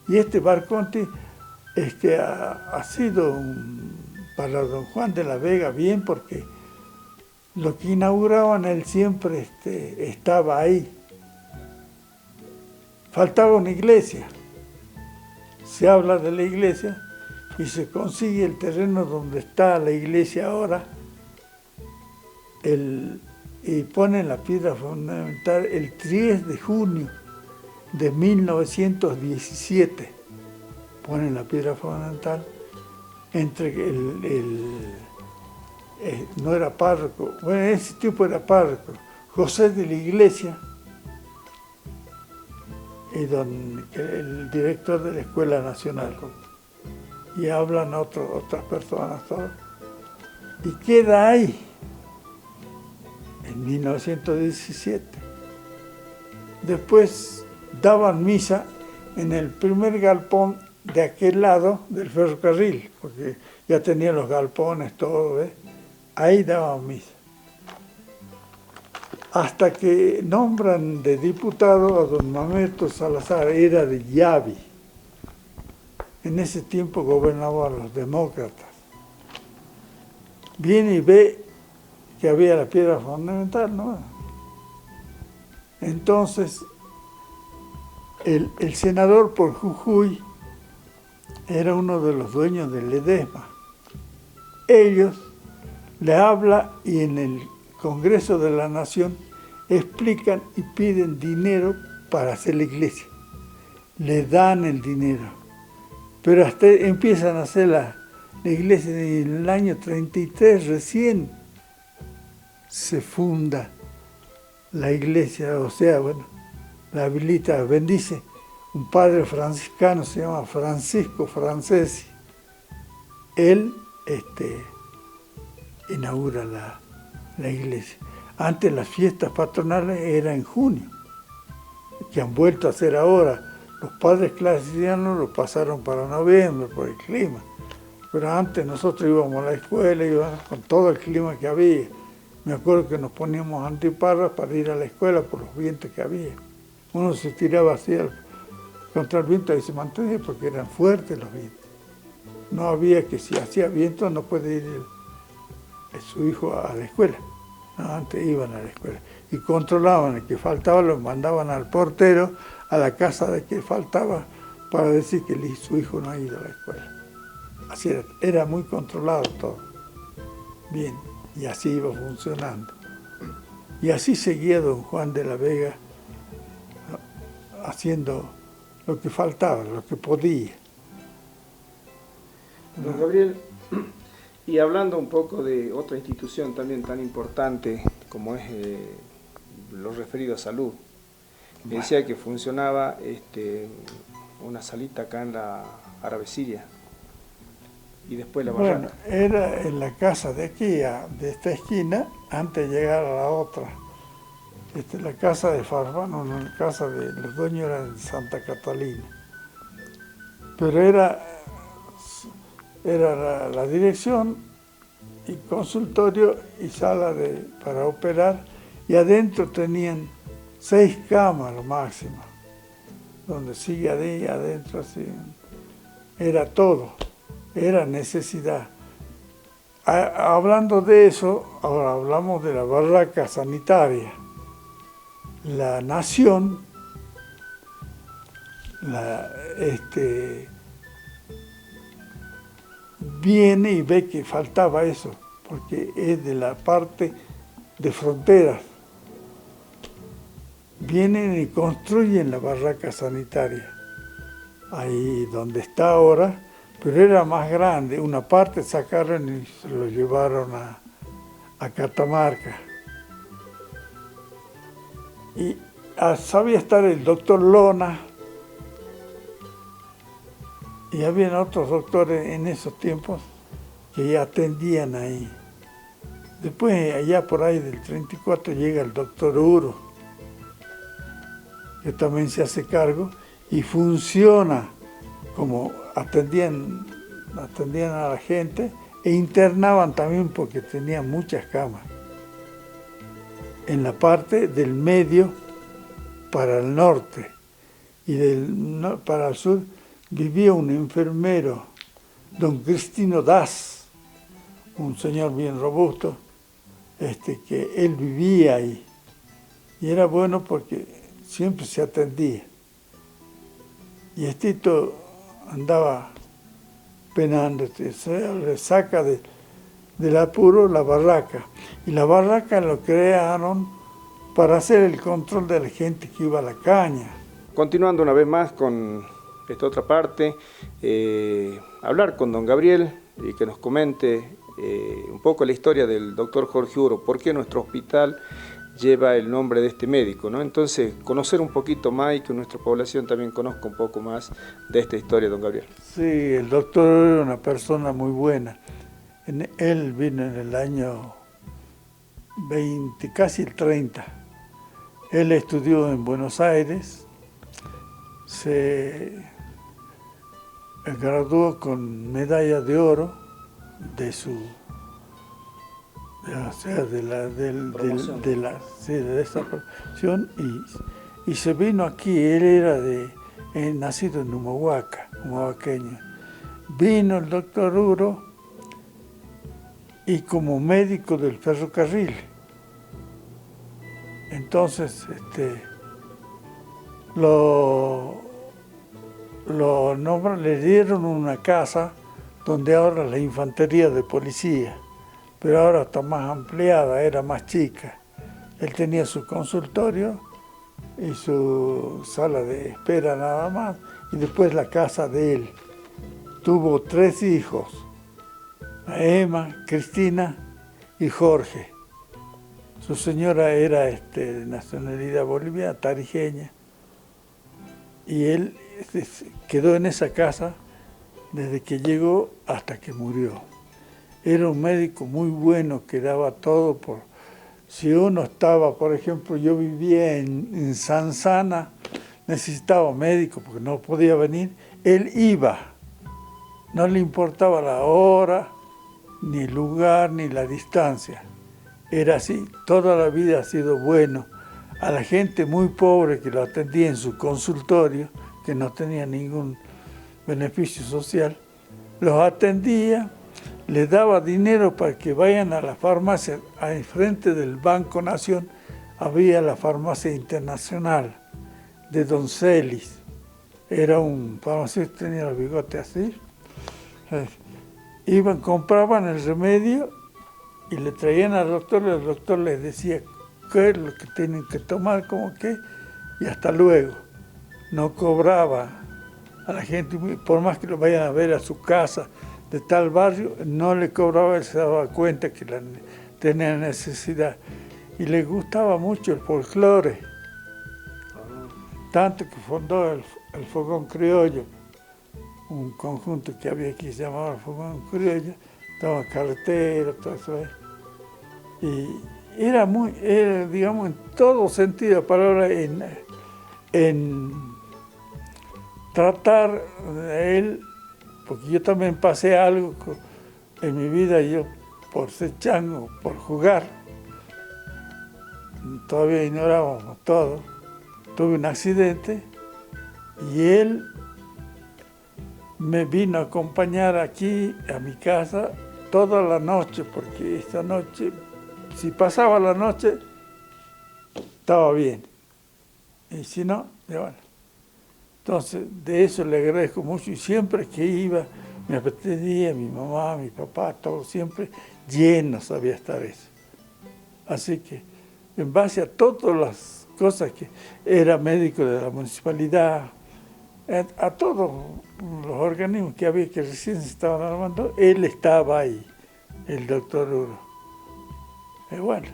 Y este Barconti ha sido para don Juan de la Vega bien, porque lo que inauguraban él siempre estaba ahí. Faltaba una iglesia. Se habla de la iglesia y se consigue el terreno donde está la iglesia ahora, y ponen la piedra fundamental el 3 de junio de 1917. Ponen la piedra fundamental entre no era párroco, bueno, en ese tiempo era párroco, José de la Iglesia, y el director de la Escuela Nacional. Y hablan otras personas, todos. Y queda ahí, en 1917. Después daban misa en el primer galpón de aquel lado del ferrocarril, porque ya tenían los galpones, todo, ¿ves? Ahí daban misa. Hasta que nombran de diputado a don Mamerto Salazar, era de Yavi. En ese tiempo gobernaban los demócratas. Viene y ve que había la piedra fundamental, ¿no? Entonces, el senador por Jujuy era uno de los dueños del Ledesma. Ellos le hablan y en el Congreso de la Nación explican y piden dinero para hacer la iglesia. Le dan el dinero. Pero hasta empiezan a hacer la iglesia en el año 33, recién se funda la iglesia, o sea, bueno, la habilita, bendice un padre franciscano, se llama Francisco Francesi. Él inaugura la iglesia. Antes las fiestas patronales eran en junio, que han vuelto a ser ahora. Los padres claretianos lo pasaron para noviembre por el clima. Pero antes nosotros íbamos a la escuela, íbamos con todo el clima que había. Me acuerdo que nos poníamos antiparras para ir a la escuela por los vientos que había. Uno se tiraba así contra el viento y se mantenía porque eran fuertes los vientos. No había que si hacía viento no puede ir su hijo a la escuela. No, antes iban a la escuela. Y controlaban el que faltaba, lo mandaban al portero a la casa de que faltaba para decir que su hijo no ha ido a la escuela. Así era muy controlado todo. Bien, y así iba funcionando. Y así seguía don Juan de la Vega haciendo lo que faltaba, lo que podía. Don Gabriel, y hablando un poco de otra institución también tan importante como es lo referido a salud, me decía que funcionaba una salita acá en la Árabe Siria y después la barraca. Bueno, era en la casa de aquí, de esta esquina, antes de llegar a la otra. La casa de Farfano, no, la casa de los dueños era en Santa Catalina. Pero era la dirección y consultorio y sala para operar, y adentro tenían 6 camas lo máximo, donde sigue ahí adentro así. Era todo, era necesidad. Hablando de eso, ahora hablamos de la barraca sanitaria. La Nación, viene y ve que faltaba eso, porque es de la parte de fronteras. Vienen y construyen la barraca sanitaria, ahí donde está ahora, pero era más grande. Una parte sacaron y se lo llevaron a Catamarca. Y sabía estar el doctor Lona, y habían otros doctores en esos tiempos que ya atendían ahí. Después, allá por ahí del 34, llega el doctor Uro, que también se hace cargo, y funciona como atendían a la gente e internaban también porque tenían muchas camas. En la parte del medio para el norte y para el sur vivía un enfermero, don Cristino Das, un señor bien robusto, que él vivía ahí. Y era bueno porque siempre se atendía. Y andaba penando, le saca del apuro la barraca. Y la barraca lo crearon para hacer el control de la gente que iba a la caña. Continuando una vez más con esta otra parte, hablar con don Gabriel y que nos comente un poco la historia del doctor Jorge Uro, por qué nuestro hospital lleva el nombre de este médico, ¿no? Entonces, conocer un poquito más y que nuestra población también conozca un poco más de esta historia, don Gabriel. Sí, el doctor era una persona muy buena. Él vino en el año 20, casi el 30. Él estudió en Buenos Aires, se graduó con medalla de oro de esa profesión y se vino aquí. Él era nacido en Humahuaca, humahuaqueño. Vino el doctor Uro y como médico del ferrocarril. Entonces, le dieron una casa donde ahora la infantería de policía, pero ahora está más ampliada, era más chica. Él tenía su consultorio y su sala de espera nada más, y después la casa de él. Tuvo 3 hijos, Emma, Cristina y Jorge. Su señora era de nacionalidad boliviana, tarijeña, y él quedó en esa casa desde que llegó hasta que murió. Era un médico muy bueno que daba todo por... Si uno estaba, por ejemplo, yo vivía en Sansana, necesitaba médico porque no podía venir, él iba. No le importaba la hora, ni el lugar, ni la distancia. Era así, toda la vida ha sido bueno. A la gente muy pobre que lo atendía en su consultorio, que no tenía ningún beneficio social, los atendía, les daba dinero para que vayan a la farmacia. Al frente del Banco Nación había la farmacia internacional de Don Celis. Era un farmacéutico, tenía el bigote así. Iban, compraban el remedio y le traían al doctor, y el doctor les decía qué es lo que tienen que tomar, como qué, y hasta luego. No cobraba a la gente, por más que lo vayan a ver a su casa de tal barrio, no le cobraba, él se daba cuenta que tenía necesidad. Y le gustaba mucho el folclore, tanto que fundó el Fogón Criollo, un conjunto que había aquí que se llamaba el Fogón Criollo, estaba carretero, todo eso. Y era digamos, en todo sentido de palabra, en tratar de él, porque yo también pasé algo en mi vida, yo por ser chango, por jugar, todavía ignorábamos todo, tuve un accidente y él me vino a acompañar aquí a mi casa toda la noche, porque esta noche, si pasaba la noche, estaba bien, y si no, ya bueno. Entonces, de eso le agradezco mucho, y siempre que iba, me apetecía, mi mamá, mi papá, todo siempre lleno sabía estar eso. Así que, en base a todas las cosas que era médico de la municipalidad, a todos los organismos que había que recién se estaban armando, él estaba ahí, el doctor Uro. Y bueno,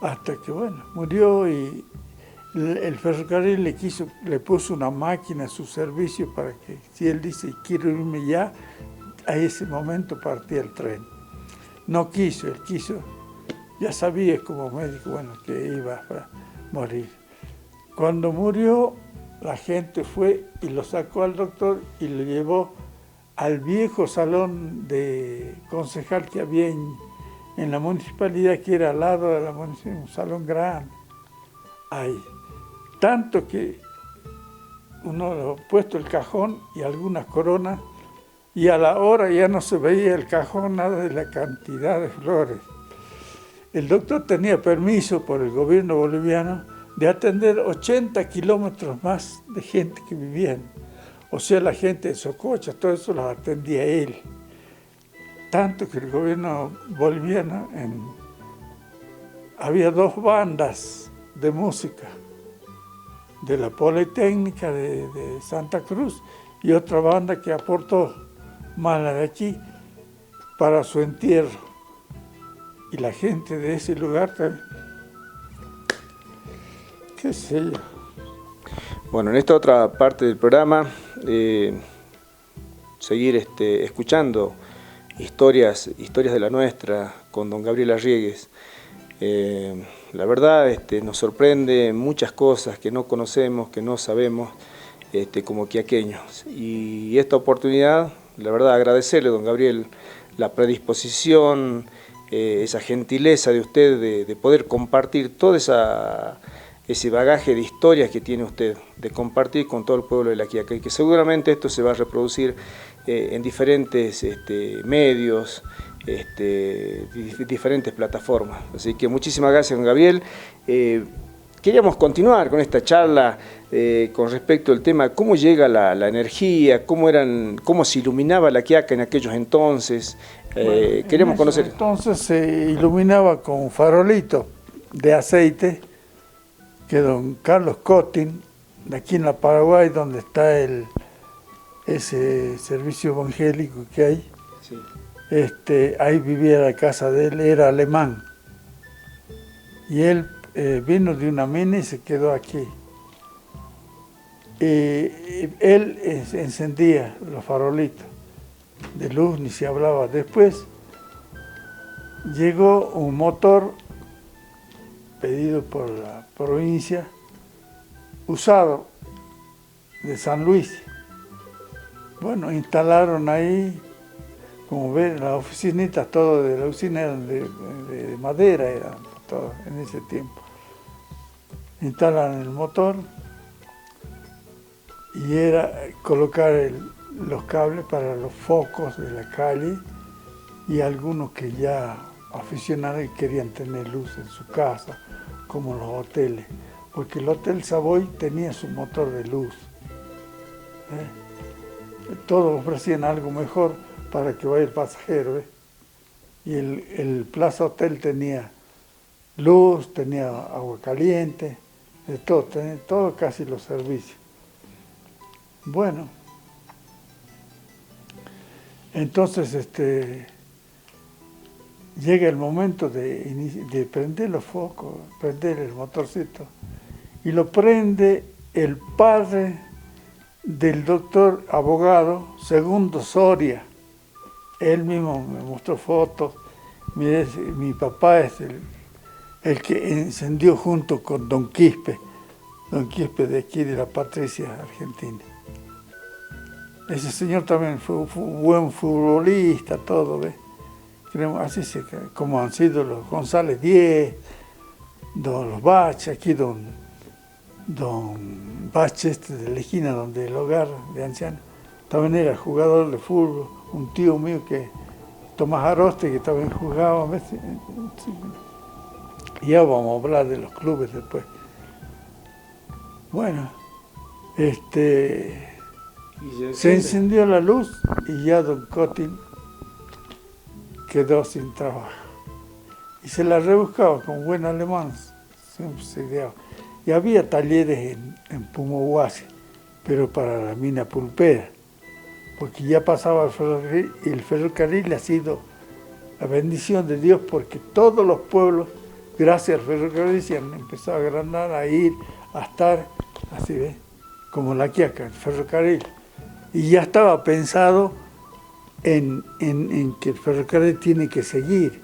hasta que bueno, murió y el ferrocarril le puso una máquina a su servicio para que, si él dice quiero irme ya, a ese momento partía el tren. No quiso, él quiso, ya sabía como médico, bueno, que iba a morir. Cuando murió, la gente fue y lo sacó al doctor y lo llevó al viejo salón de concejal que había en la municipalidad, que era al lado de la municipalidad, un salón grande. Ahí. Tanto que uno le ha puesto el cajón y algunas coronas, y a la hora ya no se veía el cajón, nada de la cantidad de flores. El doctor tenía permiso por el gobierno boliviano de atender 80 kilómetros más de gente que vivían. O sea, la gente de Sococha, todo eso los atendía él. tanto que el gobierno boliviano había 2 bandas de música, de la Politécnica de Santa Cruz y otra banda que aportó más la de aquí para su entierro. Y la gente de ese lugar también, qué sé yo. Bueno, en esta otra parte del programa, seguir escuchando historias de la nuestra con don Gabriel Arriegues. La verdad nos sorprende muchas cosas que no conocemos, que no sabemos como quiaqueños. Y esta oportunidad, la verdad, agradecerle, don Gabriel, la predisposición, esa gentileza de usted de poder compartir todo ese bagaje de historias que tiene usted, de compartir con todo el pueblo de La Quiaca, y que seguramente esto se va a reproducir en diferentes medios, diferentes plataformas. Así que muchísimas gracias, don Gabriel. Queríamos continuar con esta charla con respecto al tema cómo llega la energía, cómo se iluminaba La Quiaca en aquellos entonces. Queremos conocer. Entonces se iluminaba con un farolito de aceite que don Carlos Cotin, de aquí en la Paraguay, donde está ese servicio evangélico que hay, Sí. Ahí vivía la casa de él, era alemán. Y él vino de una mina y se quedó aquí. Él encendía los farolitos de luz, ni se hablaba. Después llegó un motor pedido por la provincia, usado, de San Luis. Bueno, instalaron ahí, como ven, las oficinitas, todo de la usina eran de madera, eran todo en ese tiempo. Instalan el motor y era colocar los cables para los focos de la calle y algunos que ya aficionados y querían tener luz en su casa, como los hoteles, porque el Hotel Savoy tenía su motor de luz. Todos ofrecían algo mejor para que vaya el pasajero. Y el Plaza Hotel tenía luz, tenía agua caliente, de todo, tenía todo casi los servicios. Bueno, entonces llega el momento de prender los focos, prender el motorcito, y lo prende el padre del doctor abogado Segundo Soria. Él mismo me mostró fotos. Mire, mi papá es el que encendió junto con don Quispe de aquí, de la Patricia, Argentina. Ese señor también fue un buen futbolista, todo, ¿ves? Así como han sido los González Díez, los Baches, aquí don Bache de la esquina, donde el hogar de ancianos, también era jugador de fútbol. Un tío mío Tomás Aroste, que también jugaba a veces. Ya vamos a hablar de los clubes después. Bueno, se encendió la luz y ya don Cotin quedó sin trabajo. Y se la rebuscaba con buen alemán, siempre se ideaba. Y había talleres en Pumahuasi, pero para la mina pulpera, porque ya pasaba el ferrocarril, y el ferrocarril ha sido la bendición de Dios, porque todos los pueblos, gracias al ferrocarril, se han empezado a agrandar, a ir, a estar, así ves, como La Quiaca, el ferrocarril. Y ya estaba pensado en que el ferrocarril tiene que seguir,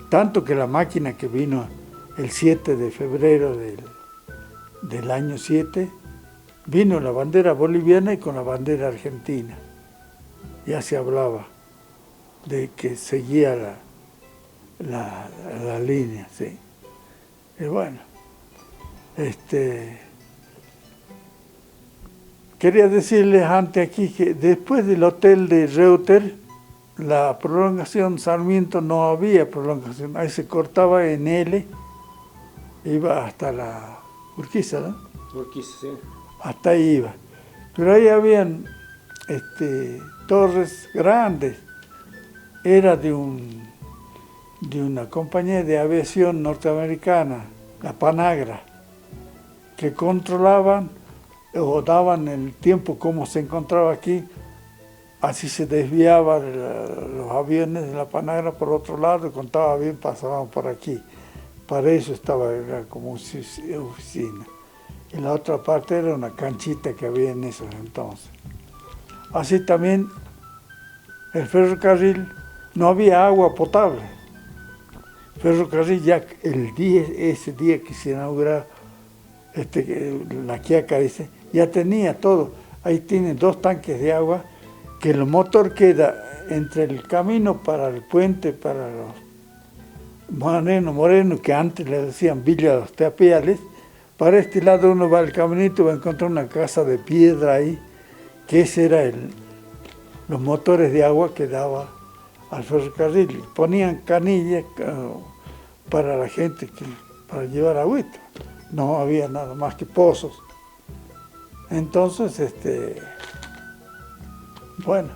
tanto que la máquina que vino el 7 de febrero del año 7, vino la bandera boliviana y con la bandera argentina. Ya se hablaba de que seguía la línea, sí. Y bueno, quería decirles antes aquí que después del hotel de Reuter, la prolongación Sarmiento no había prolongación, ahí se cortaba en L, iba hasta la Urquiza, ¿no? Urquiza, sí. Hasta ahí iba. Pero ahí habían torres grandes era de una compañía de aviación norteamericana, la Panagra, que controlaban o daban el tiempo como se encontraba aquí, así se desviaban los aviones de la Panagra por otro lado, y cuando estaba bien pasaban por aquí. Para eso era como oficina. Y la otra parte era una canchita que había en esos entonces. Así también el ferrocarril, no había agua potable. El ferrocarril ya ese día que se inauguró la Quiaca, dice, ya tenía todo. Ahí tiene 2 tanques de agua, que el motor queda entre el camino para el puente, para los Moreno, que antes le decían Villa de los Teapiales. Para este lado uno va al caminito y va a encontrar una casa de piedra ahí, que ese era los motores de agua que daba al ferrocarril. Ponían canillas para la gente, para llevar agüita. No había nada más que pozos. Entonces, bueno,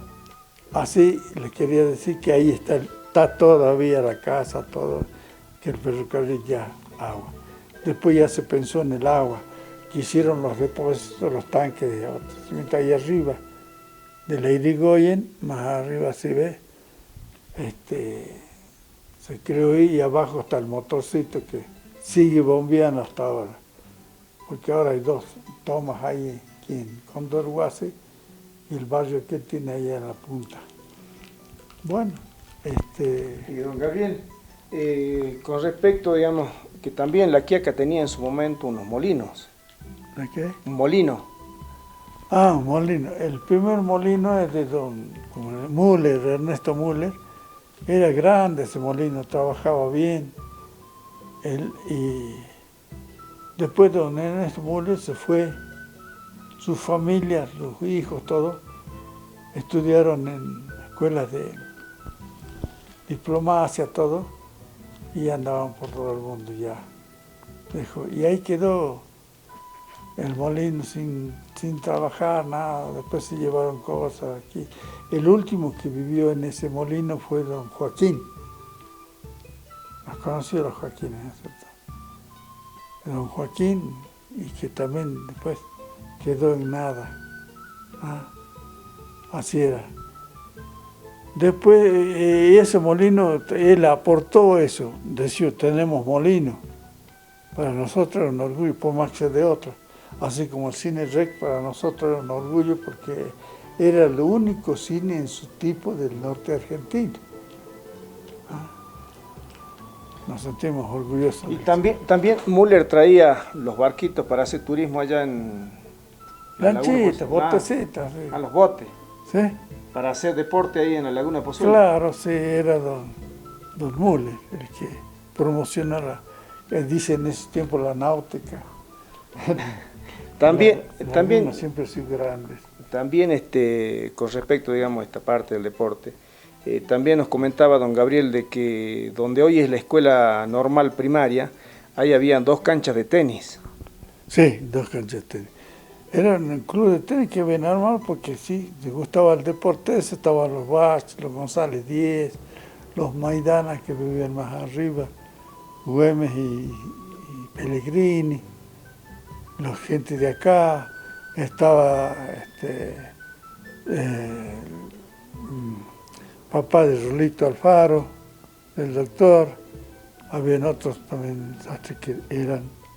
así les quería decir que ahí está todavía la casa, todo, que el ferrocarril ya agua. Después ya se pensó en el agua, que hicieron los depósitos, los tanques de abastecimiento ahí arriba de la Irigoyen, más arriba se ve, se creó ahí, y abajo está el motorcito que sigue bombeando hasta ahora, porque ahora hay 2 tomas ahí aquí en Cóndor Huasi y el barrio que tiene allá en la punta. Bueno, Y don Gabriel, con respecto, digamos, que también la Quiaca tenía en su momento unos molinos. ¿De qué? Un molino. Ah, un molino. El primer molino es de don Müller, Ernesto Müller. Era grande ese molino, trabajaba bien. Y después don Ernesto Müller se fue, su familia, los hijos, todos, estudiaron en escuelas de diplomacia, todo, y andaban por todo el mundo ya. Y ahí quedó el molino sin trabajar, nada. Después se llevaron cosas aquí. El último que vivió en ese molino fue don Joaquín. ¿Has conocido a los Joaquines? Don Joaquín, y que también después quedó en nada. Así era. Después, ese molino, él aportó eso. Decía, tenemos molino. Para nosotros era un orgullo, por más que sea de otro. Así como el cine Rec para nosotros era un orgullo, porque era el único cine en su tipo del norte argentino. Nos sentimos orgullosos. Y también Müller traía los barquitos para hacer turismo allá en lanchitas, botecitas. Sí. A los botes. ¿Sí? Para hacer deporte ahí en la Laguna Pozuelo. Claro, sí, era don Müller el que promocionaba, dice en ese tiempo, la náutica. También siempre ha sido grandes. También con respecto, digamos, a esta parte del deporte, también nos comentaba don Gabriel de que donde hoy es la escuela normal primaria, ahí habían 2 canchas de tenis. Sí, 2 canchas de tenis. Era un club de tenis que había normal porque sí, les gustaba el deporte, estaban los Bach, los González Díez, los Maidanas que vivían más arriba, Güemes y Pellegrini, la gente de acá, estaba papá de Rulito Alfaro, el doctor, habían otros también que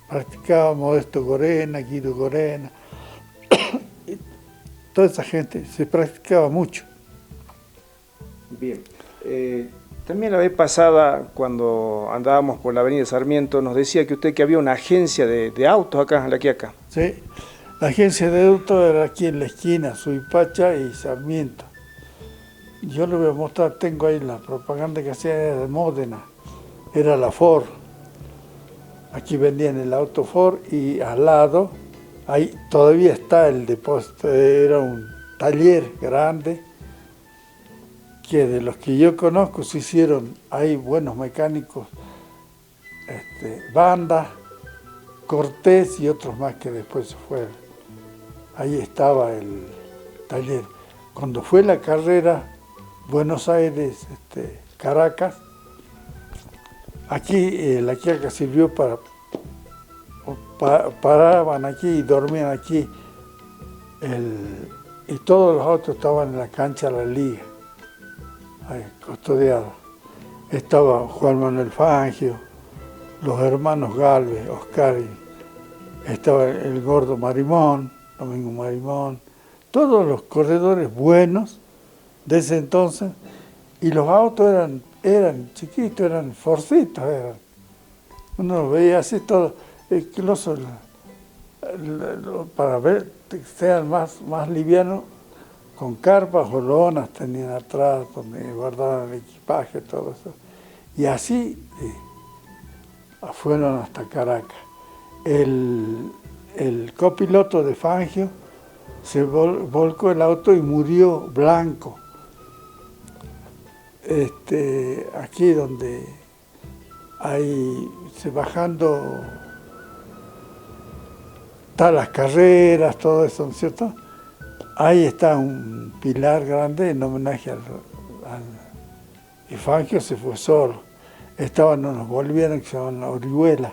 practicaban, Modesto Gorena, Guido Gorena, y toda esa gente, se practicaba mucho. Bien. También la vez pasada, cuando andábamos por la avenida Sarmiento, nos decía que usted que había una agencia de autos acá en La Quiaca. Sí, la agencia de autos era aquí en la esquina, Suipacha y Sarmiento. Yo le voy a mostrar, tengo ahí la propaganda que hacía de Módena, era la Ford. Aquí vendían el auto Ford y al lado, ahí todavía está el depósito, era un taller grande, que de los que yo conozco se hicieron, hay buenos mecánicos, Banda, Cortés y otros más que después se fueron. Ahí estaba el taller. Cuando fue la carrera Buenos Aires, Caracas. Aquí la quiaca sirvió paraban aquí y dormían aquí. Y todos los autos estaban en la cancha de la liga, ahí, custodiados. Estaba Juan Manuel Fangio, los hermanos Galvez, Oscar, estaba el gordo Marimón, Domingo Marimón, todos los corredores buenos de ese entonces, y los autos eran chiquitos, eran forcitos, uno los veía así todo, incluso para ver que sean más livianos, con carpas o lonas tenían atrás donde guardaban el equipaje, todo eso. Y así fueron hasta Caracas. El copiloto de Fangio se volcó el auto y murió blanco. Aquí donde hay, bajando, están las carreras, todo eso, ¿no es cierto? Ahí está un pilar grande en homenaje y Fangio se fue solo. Estaban unos bolivianos que se llamaban la Orihuela.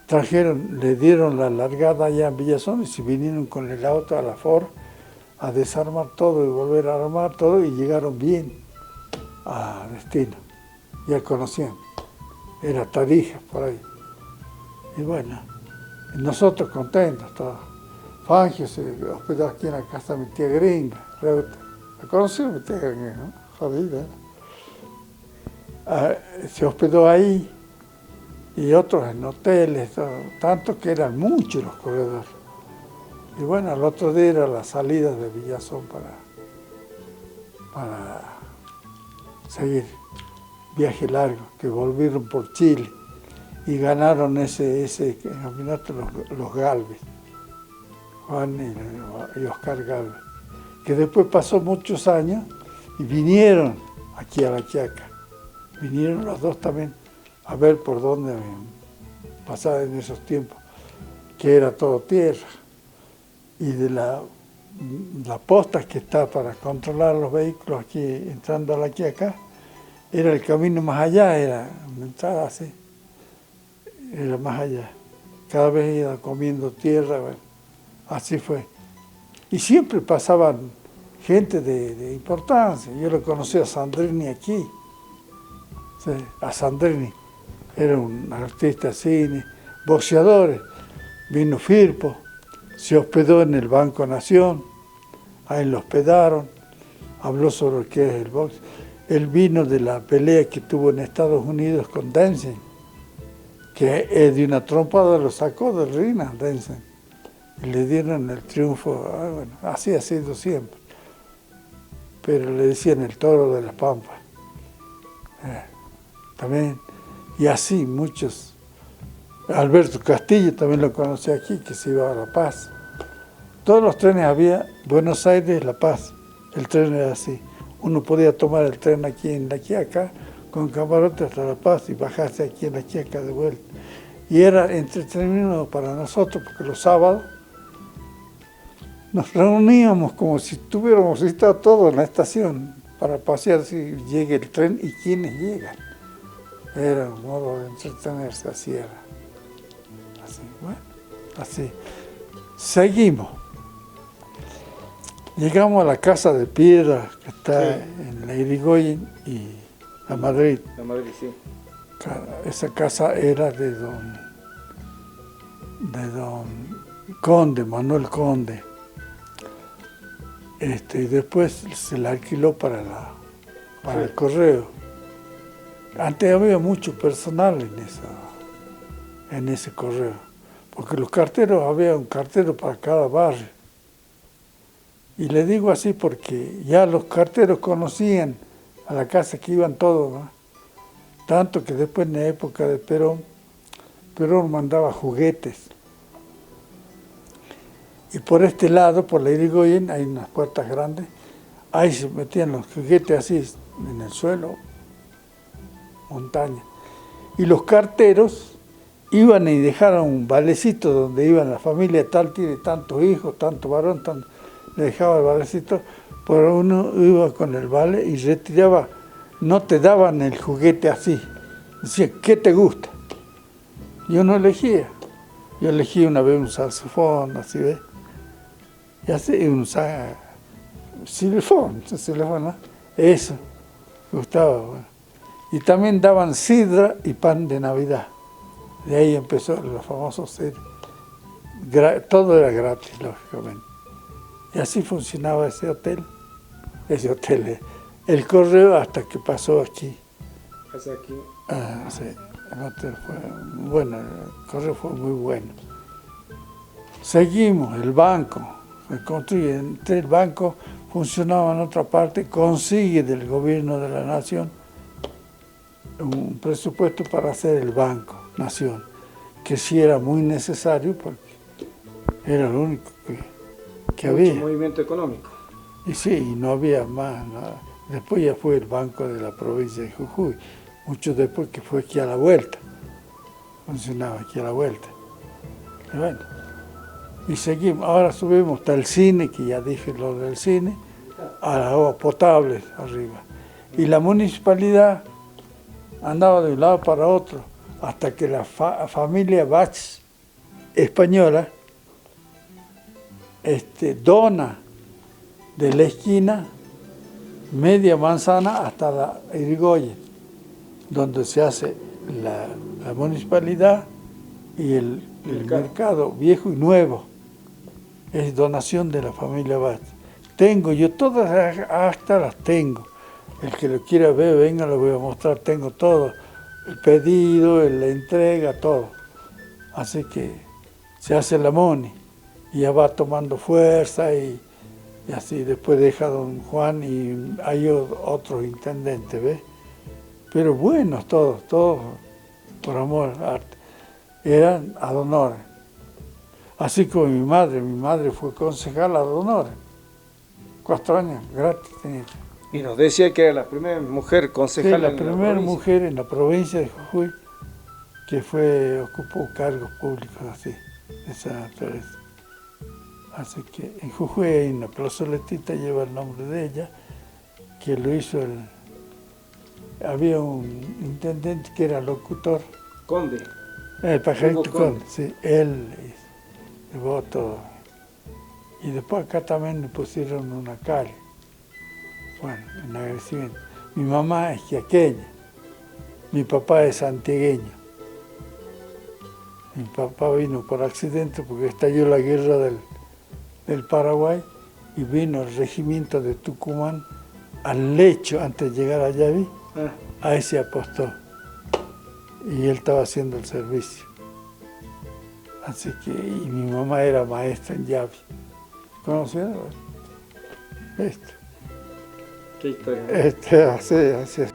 Le dieron la largada allá en Villazón y se vinieron con el auto a la Ford a desarmar todo y volver a armar todo y llegaron bien a destino. Ya conocían. Era Tarija por ahí. Y bueno, nosotros contentos todos. Fangio se hospedó aquí en la casa de mi tía gringa, Reuta. ¿La conoció mi tía gringa, no? Jodida. Se hospedó ahí y otros en hoteles, tanto que eran muchos los corredores. Y bueno, al otro día era la salida de Villazón para seguir viaje largo, que volvieron por Chile y ganaron ese campeonato los Galvez. Juan y Oscar Galvez, que después pasó muchos años y vinieron aquí a La Quiaca. Vinieron los dos también a ver por dónde pasaba en esos tiempos, que era todo tierra. Y de la posta que está para controlar los vehículos aquí, entrando a La Quiaca, era el camino más allá, era una entrada así, era más allá. Cada vez iba comiendo tierra, bueno. Así fue. Y siempre pasaban gente de importancia. Yo lo conocí a Sandrini aquí. Sí, a Sandrini. Era un artista de cine, boxeadores. Vino Firpo, se hospedó en el Banco Nación. Ahí lo hospedaron. Habló sobre lo que es el box. Él vino de la pelea que tuvo en Estados Unidos con Denson, que de una trompada lo sacó del ring a Denson. Y le dieron el triunfo, bueno, así ha sido siempre. Pero le decían el toro de la Pampa. También, y así muchos. Alberto Castillo también lo conocí aquí, que se iba a La Paz. Todos los trenes había, Buenos Aires, La Paz. El tren era así. Uno podía tomar el tren aquí en La Quiaca, con camarote hasta La Paz y bajarse aquí en La Quiaca de vuelta. Y era entretenido para nosotros, porque los sábados nos reuníamos como si tuviéramos estado todos en la estación para pasear si llega el tren y quiénes llegan. Era un modo de entretenerse, así era. Así, bueno, así. Seguimos. Llegamos a la Casa de Piedra, que está en la Irigoyen y la Madrid. La Madrid, sí. Esa casa era de don Conde, Manuel Conde. Y después se la alquiló para el correo. Antes había mucho personal en ese correo, porque los carteros, había un cartero para cada barrio. Y le digo así porque ya los carteros conocían a la casa que iban todos, ¿no? Tanto que después en la época de Perón mandaba juguetes. Y por este lado, por la Irigoyen, hay unas puertas grandes, ahí se metían los juguetes así en el suelo, montaña. Y los carteros iban y dejaron un valecito donde iban la familia tal, tiene tantos hijos, tanto varón, le dejaba el valecito Pero uno iba con el vale y retiraba, no te daban el juguete así. Decía, ¿qué te gusta? Yo no elegía. Yo elegí una vez un saxofón, así, ¿ves? Y así, un xilofón, eso, me gustaba. Bueno. Y también daban sidra y pan de Navidad. De ahí empezó los famosos sidra. Todo era gratis, lógicamente. Y así funcionaba ese hotel, el correo hasta que pasó aquí. ¿Hacia aquí? Sí, el hotel fue bueno, el correo fue muy bueno. Seguimos, el banco, se construye, entre el banco funcionaba en otra parte, consigue del gobierno de la nación un presupuesto para hacer el banco, nación, que sí era muy necesario porque era lo único que había. Mucho movimiento económico. Y sí, no había más nada. Después ya fue el banco de la provincia de Jujuy, mucho después que fue aquí a la vuelta, funcionaba aquí a la vuelta. Y bueno, y seguimos, ahora subimos hasta el cine, que ya dije lo del cine, a la agua potable arriba. Y la municipalidad andaba de un lado para otro, hasta que la familia Bach española dona de la esquina media manzana hasta la Irigoyen, donde se hace la municipalidad y el mercado viejo y nuevo. Es donación de la familia Bach. Tengo, yo todas las actas las tengo. El que lo quiera ver, venga, lo voy a mostrar. Tengo todo, el pedido, la entrega, todo. Así que se hace la MONI y ya va tomando fuerza y así después deja don Juan y hay otros intendentes, ¿ves? Pero buenos todos por amor al arte. Eran ad honorem. Así como mi madre fue concejala ad honorem. 4 años gratis tenía. Y nos decía que era la primera mujer concejala. Sí, la primera mujer en la provincia de Jujuy que ocupó cargos públicos así, esa naturaleza. Así que en Jujuy hay una plazoletita, lleva el nombre de ella, que lo hizo había un intendente que era locutor. Conde. El pajarito Conde, sí, él llevó todo. Y después acá también le pusieron una calle. Bueno, en agradecimiento. Mi mamá es quiaqueña, mi papá es santiagueño. Mi papá vino por accidente porque estalló la guerra del Paraguay y vino el regimiento de Tucumán al lecho antes de llegar a Yaví, a ese apostó. Y él estaba haciendo el servicio. Así que, y mi mamá era maestra en Yaví. ¿Conocieron? Esto. Qué historia. Así es.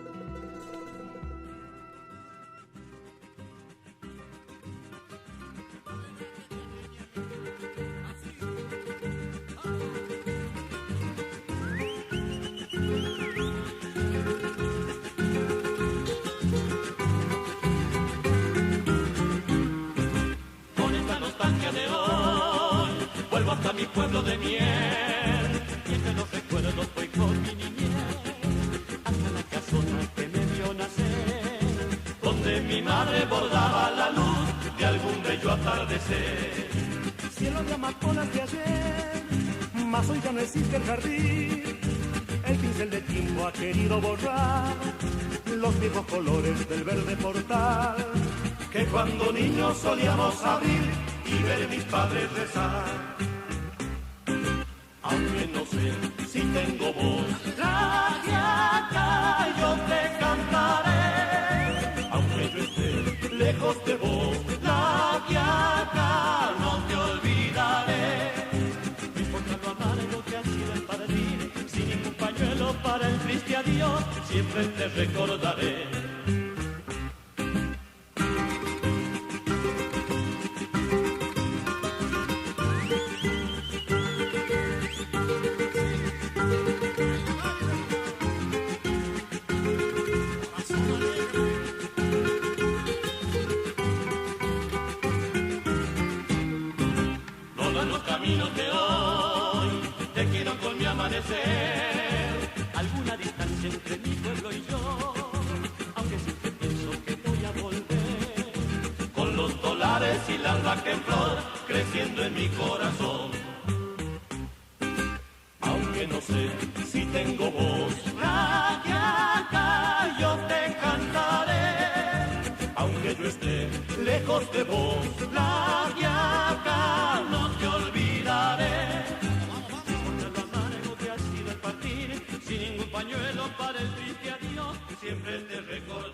Con esta nostalgia de hoy, vuelvo hasta mi pueblo de miel, y entre los recuerdos voy con mi niñez, hasta la casona que me vio nacer, donde mi madre bordaba la luz de algún bello atardecer. Cielo de amapolas de ayer, mas hoy ya no existe el jardín. El pincel de tiempo ha querido borrar los viejos colores del verde portal Que cuando niños solíamos abrir y ver mis padres rezar. Aunque no sé si tengo voz, la quiaca yo te cantaré. Aunque yo esté lejos de vos, la quiaca no te olvidaré. No importa lo amargo que ha sido el partir, sin ningún pañuelo para el triste adiós, siempre te recordaré. Los caminos de hoy te quiero con mi amanecer. establecer alguna distancia entre mi pueblo y yo, aunque siempre pienso que voy a volver, con los dólares y la albahaca en flor creciendo en mi corazón. Aunque no sé si tengo voz, la yaca yo te cantaré, aunque yo esté lejos de vos, la yaca no te olvidaré. Por lo amargo que ha sido el partir, sin ningún pañuelo para el triste adiós, siempre te recordaré.